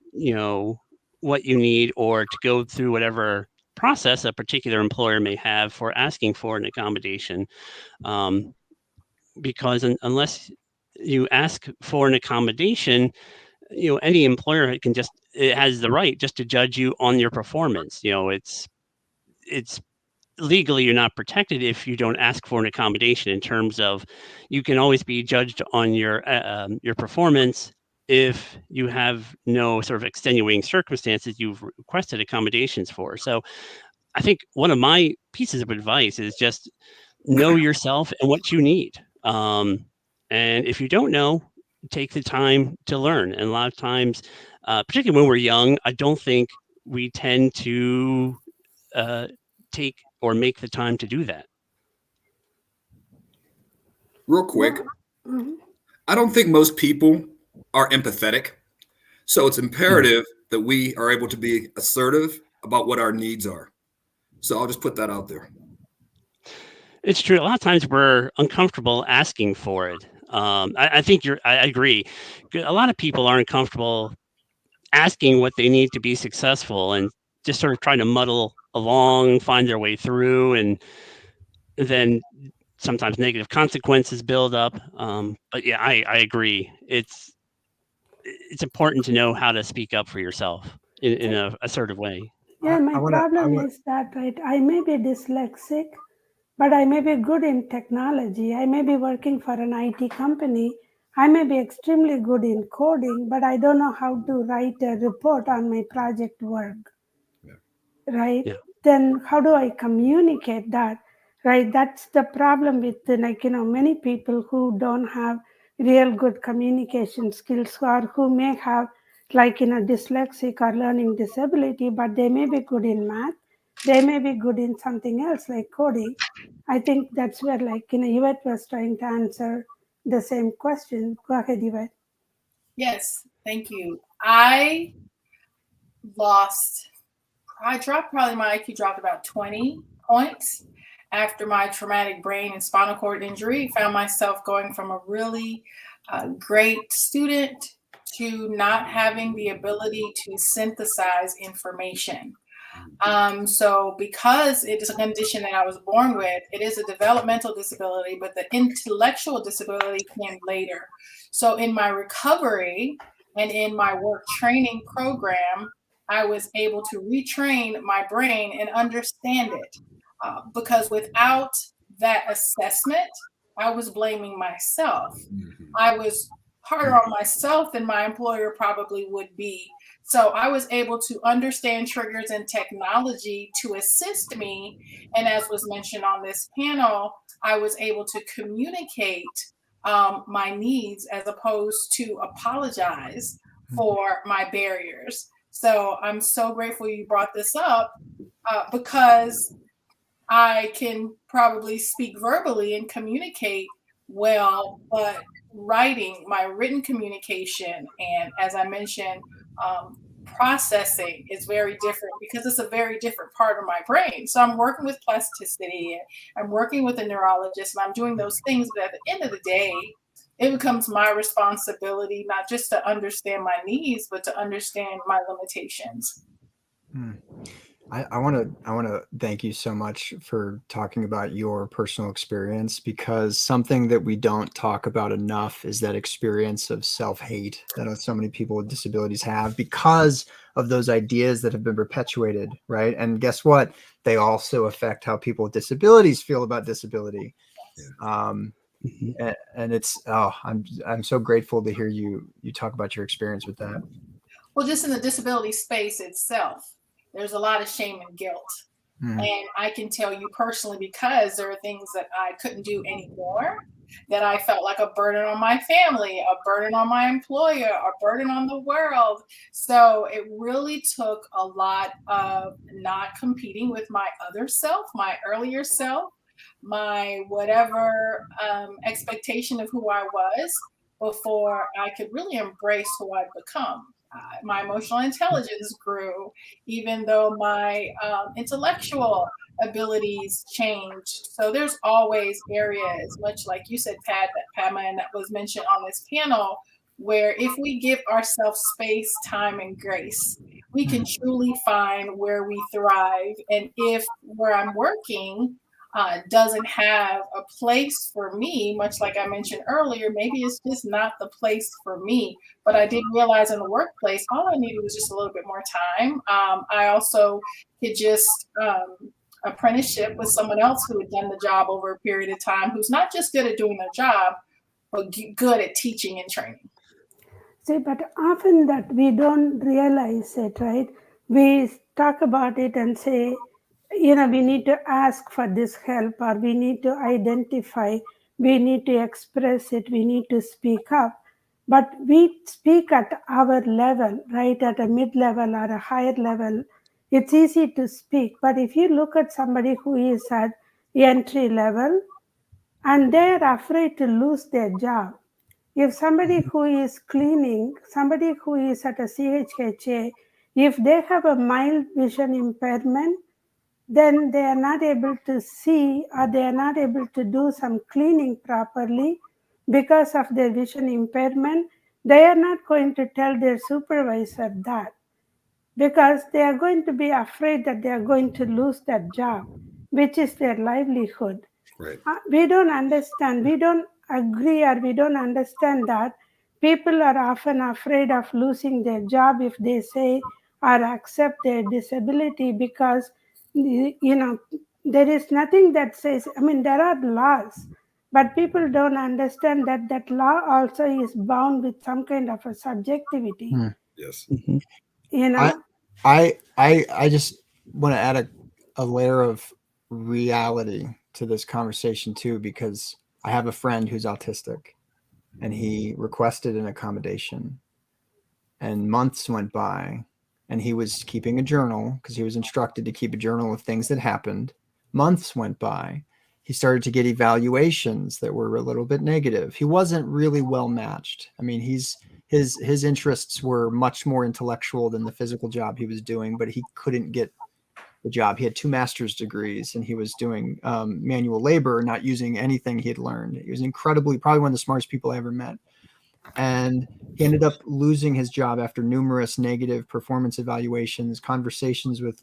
what you need, or to go through whatever process a particular employer may have for asking for an accommodation. Because unless you ask for an accommodation, any employer it has the right just to judge you on your performance. It's legally you're not protected if you don't ask for an accommodation, in terms of you can always be judged on your performance if you have no sort of extenuating circumstances you've requested accommodations for. So I think one of my pieces of advice is just know yourself and what you need. And if you don't know, take the time to learn. And a lot of times, particularly when we're young, I don't think we tend to take or make the time to do that. Real quick, I don't think most people are empathetic. So it's imperative that we are able to be assertive about what our needs are. So I'll just put that out there. It's true. A lot of times we're uncomfortable asking for it. I think I agree. A lot of people aren't comfortable asking what they need to be successful and just sort of trying to muddle along, find their way through, and then sometimes negative consequences build up. But yeah, I agree. It's important to know how to speak up for yourself in an assertive way. Yeah, my problem is that, right, I may be dyslexic, but I may be good in technology. I may be working for an IT company. I may be extremely good in coding, but I don't know how to write a report on my project work. right? Yeah. Then how do I communicate that, right? That's the problem with many people who don't have real good communication skills, or who may have dyslexic or learning disability, but they may be good in math, they may be good in something else like coding. I think that's where Yvette was trying to answer the same question. Go ahead, Yvette. Yes, thank you. I dropped probably my IQ dropped about 20 points after my traumatic brain and spinal cord injury. Found myself going from a really great student to not having the ability to synthesize information. So because it is a condition that I was born with, it is a developmental disability, but the intellectual disability came later. So in my recovery and in my work training program, I was able to retrain my brain and understand it. Because without that assessment, I was blaming myself. I was harder on myself than my employer probably would be. So I was able to understand triggers and technology to assist me. And as was mentioned on this panel, I was able to communicate my needs as opposed to apologize for my barriers. So I'm so grateful you brought this up because I can probably speak verbally and communicate well, but my written communication, and as I mentioned, processing is very different because it's a very different part of my brain. So I'm working with plasticity, I'm working with a neurologist, and I'm doing those things. But at the end of the day, it becomes my responsibility not just to understand my needs, but to understand my limitations. I want to thank you so much for talking about your personal experience, because something that we don't talk about enough is that experience of self-hate that so many people with disabilities have because of those ideas that have been perpetuated, right? And guess what? They also affect how people with disabilities feel about disability. And it's I'm so grateful to hear you talk about your experience with that. Well, just in the disability space itself, there's a lot of shame and guilt. And I can tell you personally, because there are things that I couldn't do anymore, that I felt like a burden on my family, a burden on my employer, a burden on the world. So it really took a lot of not competing with my other self, my earlier self, my whatever expectation of who I was before I could really embrace who I'd become. My emotional intelligence grew, even though my intellectual abilities changed. So there's always areas, much like you said, Padma, and that was mentioned on this panel, where if we give ourselves space, time, and grace, we can truly find where we thrive. And if where I'm working doesn't have a place for me, much like I mentioned earlier, maybe it's just not the place for me. But I did realize in the workplace, all I needed was just a little bit more time. I also could just apprenticeship with someone else who had done the job over a period of time, who's not just good at doing their job, but good at teaching and training. See, but often that we don't realize it, right? We talk about it and say, we need to ask for this help, or we need to identify, we need to express it, we need to speak up. But we speak at our level, right? At a mid-level or a higher level, it's easy to speak. But if you look at somebody who is at entry level and they're afraid to lose their job, if somebody who is cleaning, somebody who is at a CHHA, if they have a mild vision impairment, then they are not able to see, or they are not able to do some cleaning properly because of their vision impairment. They are not going to tell their supervisor that, because they are going to be afraid that they are going to lose that job, which is their livelihood. Right. We don't understand, we don't agree, or we don't understand that people are often afraid of losing their job if they say or accept their disability, because there is nothing that says, there are laws, but people don't understand that that law also is bound with some kind of a subjectivity. Yes. You know, I just want to add a layer of reality to this conversation too, because I have a friend who's autistic and he requested an accommodation and months went by and he was keeping a journal because he was instructed to keep a journal of things that happened. Months went by. He started to get evaluations that were a little bit negative. He wasn't really well matched. I mean, his interests were much more intellectual than the physical job he was doing, but he couldn't get the job. He had 2 master's degrees and he was doing manual labor, not using anything he had learned. He was probably one of the smartest people I ever met. And he ended up losing his job after numerous negative performance evaluations, conversations with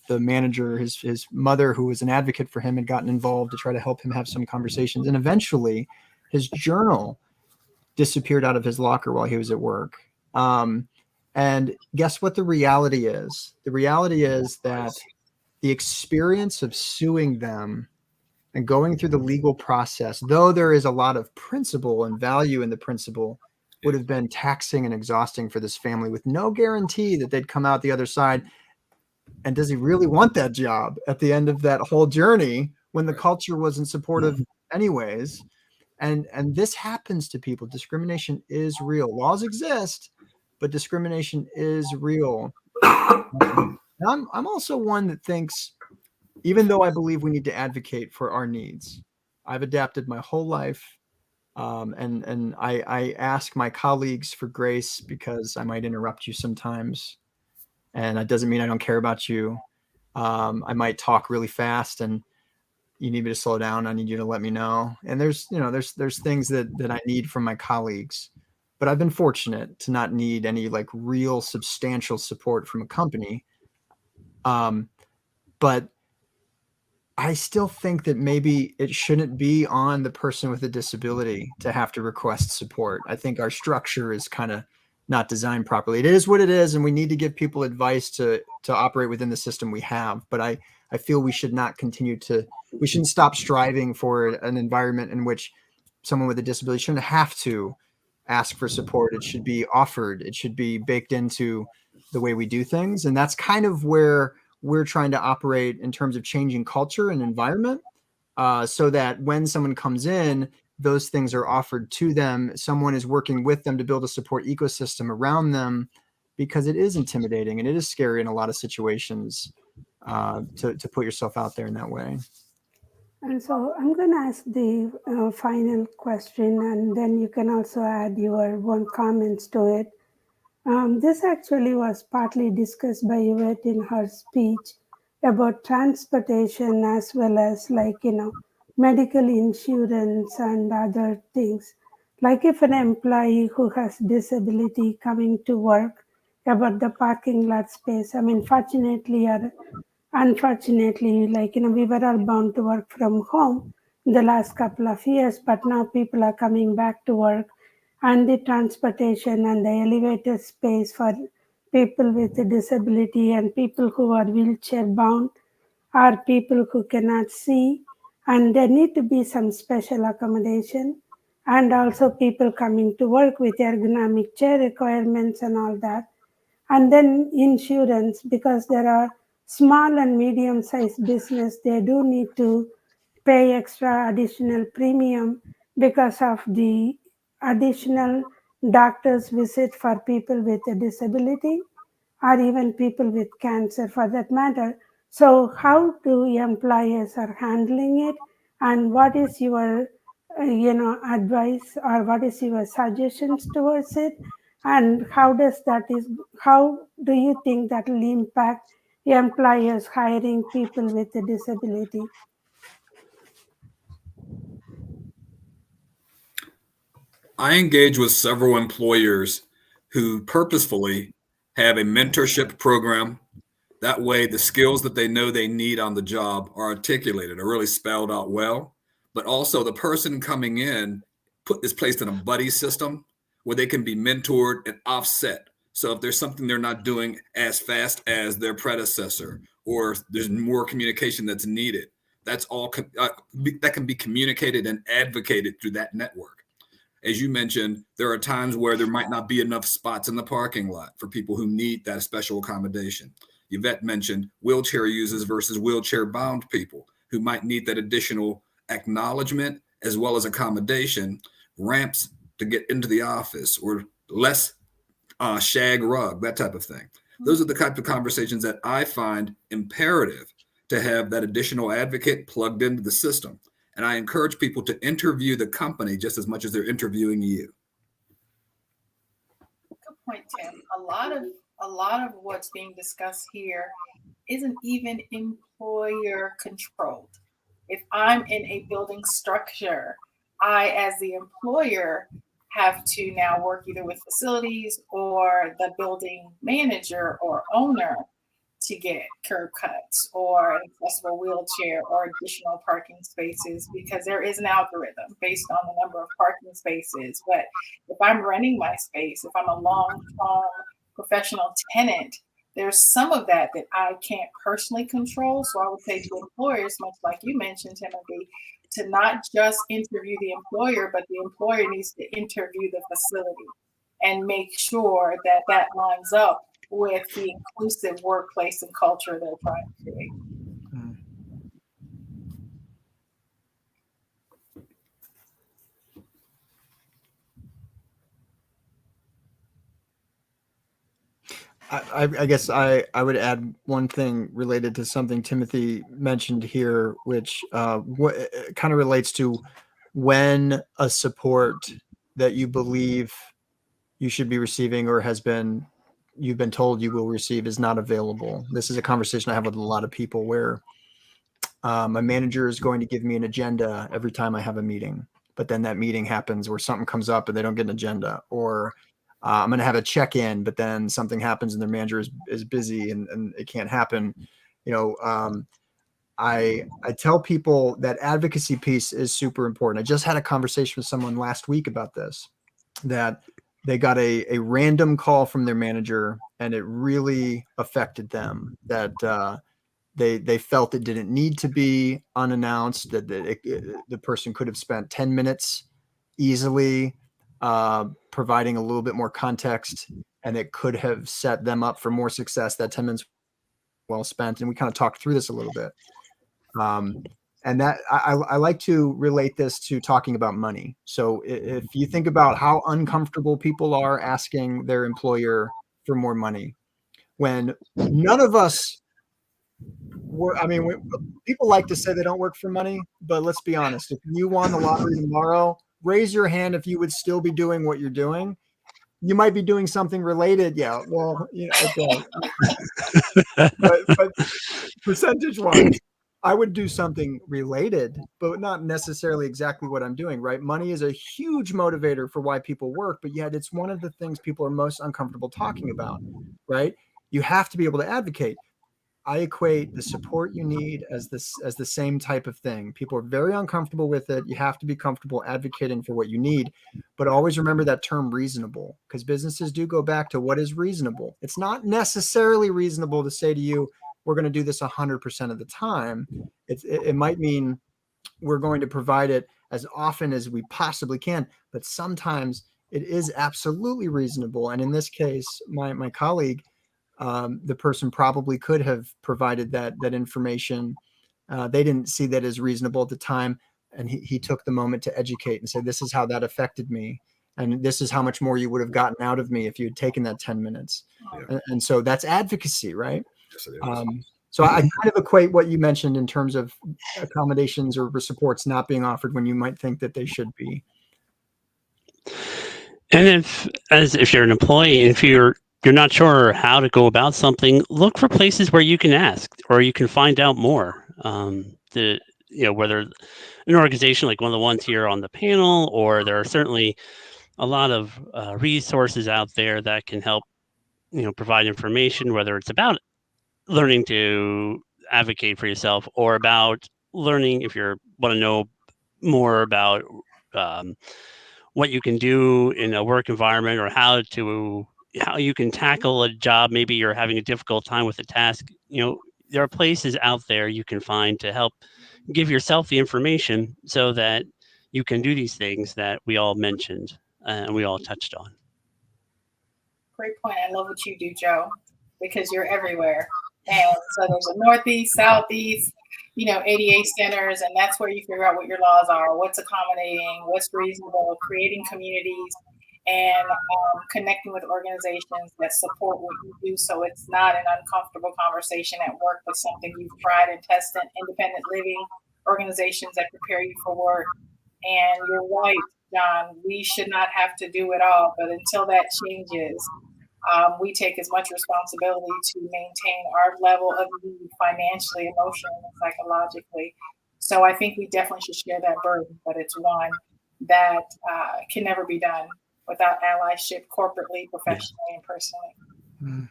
the manager. His mother, who was an advocate for him, had gotten involved to try to help him have some conversations. And eventually his journal disappeared out of his locker while he was at work. And guess what the reality is? The reality is that the experience of suing them and going through the legal process, though there is a lot of principle and value in the principle, would have been taxing and exhausting for this family with no guarantee that they'd come out the other side. And does he really want that job at the end of that whole journey when the culture wasn't supportive anyways? And this happens to people. Discrimination is real. Laws exist, but discrimination is real. I'm also one that thinks, even though I believe we need to advocate for our needs, I've adapted my whole life. And I ask my colleagues for grace because I might interrupt you sometimes. And that doesn't mean I don't care about you. I might talk really fast and you need me to slow down. I need you to let me know. And there's things that I need from my colleagues, but I've been fortunate to not need any like real substantial support from a company. But I still think that maybe it shouldn't be on the person with a disability to have to request support. I think our structure is kind of not designed properly. It is what it is, and we need to give people advice to operate within the system we have. But I feel we should not we shouldn't stop striving for an environment in which someone with a disability shouldn't have to ask for support. It should be offered. It should be baked into the way we do things. And that's kind of where we're trying to operate in terms of changing culture and environment, so that when someone comes in, those things are offered to them. Someone is working with them to build a support ecosystem around them, because it is intimidating and it is scary in a lot of situations to put yourself out there in that way. And so I'm going to ask the final question, and then you can also add your own comments to it. This actually was partly discussed by Yvette in her speech about transportation, as well as medical insurance and other things. Like if an employee who has disability coming to work, about the parking lot space. I mean, fortunately or unfortunately, we were all bound to work from home in the last couple of years, but now people are coming back to work, and the transportation and the elevator space for people with a disability and people who are wheelchair bound or people who cannot see, and there need to be some special accommodation, and also people coming to work with ergonomic chair requirements and all that. And then insurance, because there are small and medium sized business, they do need to pay extra additional premium because of the additional doctor's visit for people with a disability, or even people with cancer for that matter. So how do employers are handling it, and what is your advice, or what is your suggestions towards it, and how do you think that will impact employers hiring people with a disability? I engage with several employers who purposefully have a mentorship program. That way, the skills that they know they need on the job are articulated, are really spelled out well. But also, the person coming in is placed in a buddy system where they can be mentored and offset. So if there's something they're not doing as fast as their predecessor, or there's more communication that's needed, that's all that can be communicated and advocated through that network. As you mentioned, there are times where there might not be enough spots in the parking lot for people who need that special accommodation. Yvette mentioned wheelchair users versus wheelchair bound people who might need that additional acknowledgement as well as accommodation, ramps to get into the office, or less shag rug, that type of thing. Those are the type of conversations that I find imperative to have that additional advocate plugged into the system. And I encourage people to interview the company just as much as they're interviewing you. Good point, Tim. A lot of what's being discussed here isn't even employer controlled. If I'm in a building structure, I, as the employer, have to now work either with facilities or the building manager or owner to get curb cuts or an accessible wheelchair or additional parking spaces, because there is an algorithm based on the number of parking spaces. But if I'm renting my space, if I'm a long-term professional tenant, there's some of that I can't personally control. So I would say to employers, much like you mentioned, Timothy, to not just interview the employer, but the employer needs to interview the facility and make sure that that lines up with the inclusive workplace and culture they're trying to create. I guess I would add one thing related to something Timothy mentioned here, which kind of relates to when a support that you believe you should be receiving or you've been told you will receive is not available. This is a conversation I have with a lot of people where my manager is going to give me an agenda every time I have a meeting, but then that meeting happens where something comes up and they don't get an agenda, or I'm going to have a check-in, but then something happens and their manager is busy and it can't happen. I tell people that advocacy piece is super important. I just had a conversation with someone last week about this, that they got a random call from their manager and it really affected them, that they felt it didn't need to be unannounced, that the person could have spent 10 minutes easily providing a little bit more context, and it could have set them up for more success. That 10 minutes well spent. And we kind of talked through this a little bit. And that I like to relate this to talking about money. So if you think about how uncomfortable people are asking their employer for more money, when none of us people like to say they don't work for money, but let's be honest. If you won the lottery tomorrow, raise your hand if you would still be doing what you're doing. You might be doing something related. Yeah, well, okay. but percentage-wise, I would do something related, but not necessarily exactly what I'm doing, right? Money is a huge motivator for why people work, but yet it's one of the things people are most uncomfortable talking about, right? You have to be able to advocate. I equate the support you need as the same type of thing. People are very uncomfortable with it. You have to be comfortable advocating for what you need, but always remember that term reasonable, because businesses do go back to what is reasonable. It's not necessarily reasonable to say to you, we're going to do this 100% of the time. It might mean we're going to provide it as often as we possibly can, but sometimes it is absolutely reasonable. And in this case, my colleague, the person probably could have provided that information. They didn't see that as reasonable at the time. And he took the moment to educate and say, this is how that affected me. And this is how much more you would have gotten out of me if you had taken that 10 minutes. Yeah. And so that's advocacy, right? Yes, it is. So I kind of equate what you mentioned in terms of accommodations or supports not being offered when you might think that they should be. And if you're an employee, if you're not sure how to go about something, look for places where you can ask or you can find out more. Whether an organization like one of the ones here on the panel, or there are certainly a lot of resources out there that can help, provide information, whether it's about learning to advocate for yourself or about learning if you want to know more about what you can do in a work environment, or how you can tackle a job. Maybe you're having a difficult time with a task. There are places out there you can find to help give yourself the information so that you can do these things that we all mentioned and we all touched on. Great point. I love what you do, Joe, because you're everywhere And so there's a Northeast, Southeast, ADA centers, and that's where you figure out what your laws are, what's accommodating, what's reasonable, creating communities, and connecting with organizations that support what you do, so it's not an uncomfortable conversation at work, but something you've tried and tested. Independent living organizations that prepare you for work. And you're right, John, we should not have to do it all, but until that changes, we take as much responsibility to maintain our level of need financially, emotionally, and psychologically. So I think we definitely should share that burden, but it's one that can never be done without allyship corporately, professionally, and personally.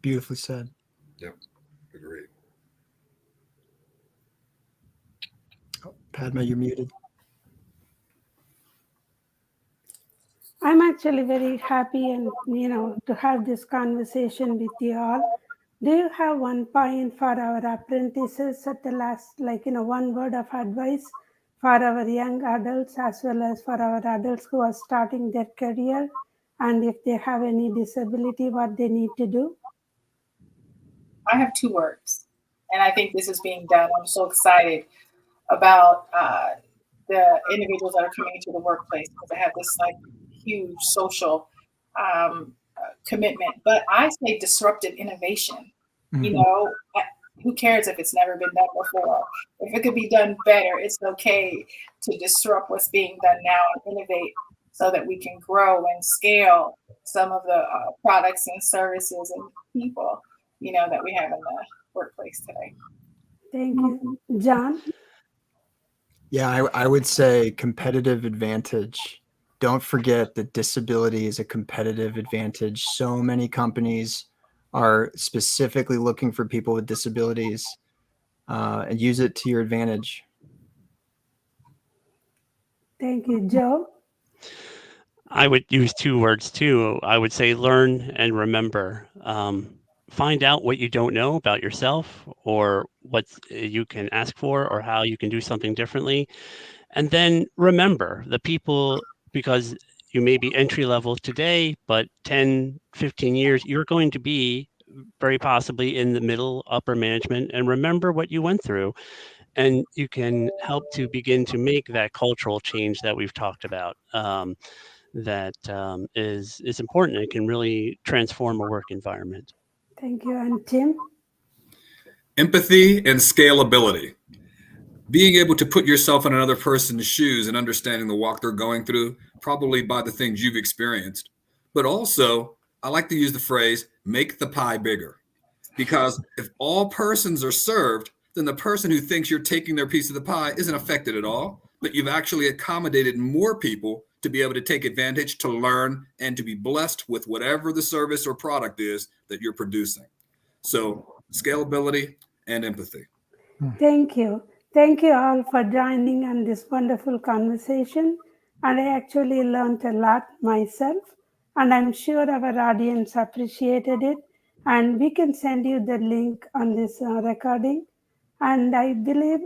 Beautifully said. Yep, agreed. Oh, Padma, you're muted. I'm actually very happy and to have this conversation with you all. Do you have one point for our apprentices at the last, one word of advice for our young adults as well as for our adults who are starting their career, and if they have any disability, what they need to do? I have 2 words, and I think this is being done. I'm so excited about the individuals that are coming into the workplace because they have this huge social commitment. But I say disruptive innovation. Who cares if it's never been done before? If it could be done better, it's okay to disrupt what's being done now and innovate so that we can grow and scale some of the products and services and people, that we have in the workplace today. Thank you. John? Yeah, I would say competitive advantage. Don't forget that disability is a competitive advantage. So many companies are specifically looking for people with disabilities, and use it to your advantage. Thank you. Joe? I would use 2 words too. I would say learn and remember. Find out what you don't know about yourself or what you can ask for or how you can do something differently. And then remember the people, because you may be entry level today, but 10, 15 years, you're going to be very possibly in the middle, upper management, and remember what you went through. And you can help to begin to make that cultural change that we've talked about. That is important and can really transform a work environment. Thank you. And Tim? Empathy and scalability. Being able to put yourself in another person's shoes and understanding the walk they're going through, probably by the things you've experienced. But also, I like to use the phrase, make the pie bigger. Because if all persons are served, then the person who thinks you're taking their piece of the pie isn't affected at all, but you've actually accommodated more people to be able to take advantage, to learn, and to be blessed with whatever the service or product is that you're producing. So scalability and empathy. Thank you. Thank you all for joining on this wonderful conversation. And I actually learned a lot myself. And I'm sure our audience appreciated it. And we can send you the link on this recording. And I believe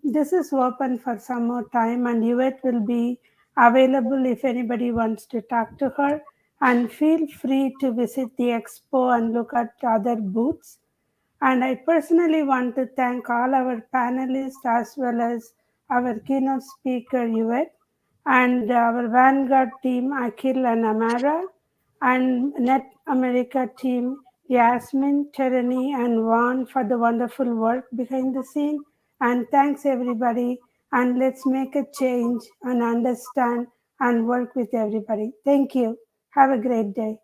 this is open for some more time, and Yvette will be available if anybody wants to talk to her. And feel free to visit the expo and look at other booths. And I personally want to thank all our panelists as well as our keynote speaker, Yvette, and our Vanguard team, Akhil and Amara, and net.America team, Yasmin, Terani, and Juan for the wonderful work behind the scene. And thanks everybody. And let's make a change and understand and work with everybody. Thank you. Have a great day.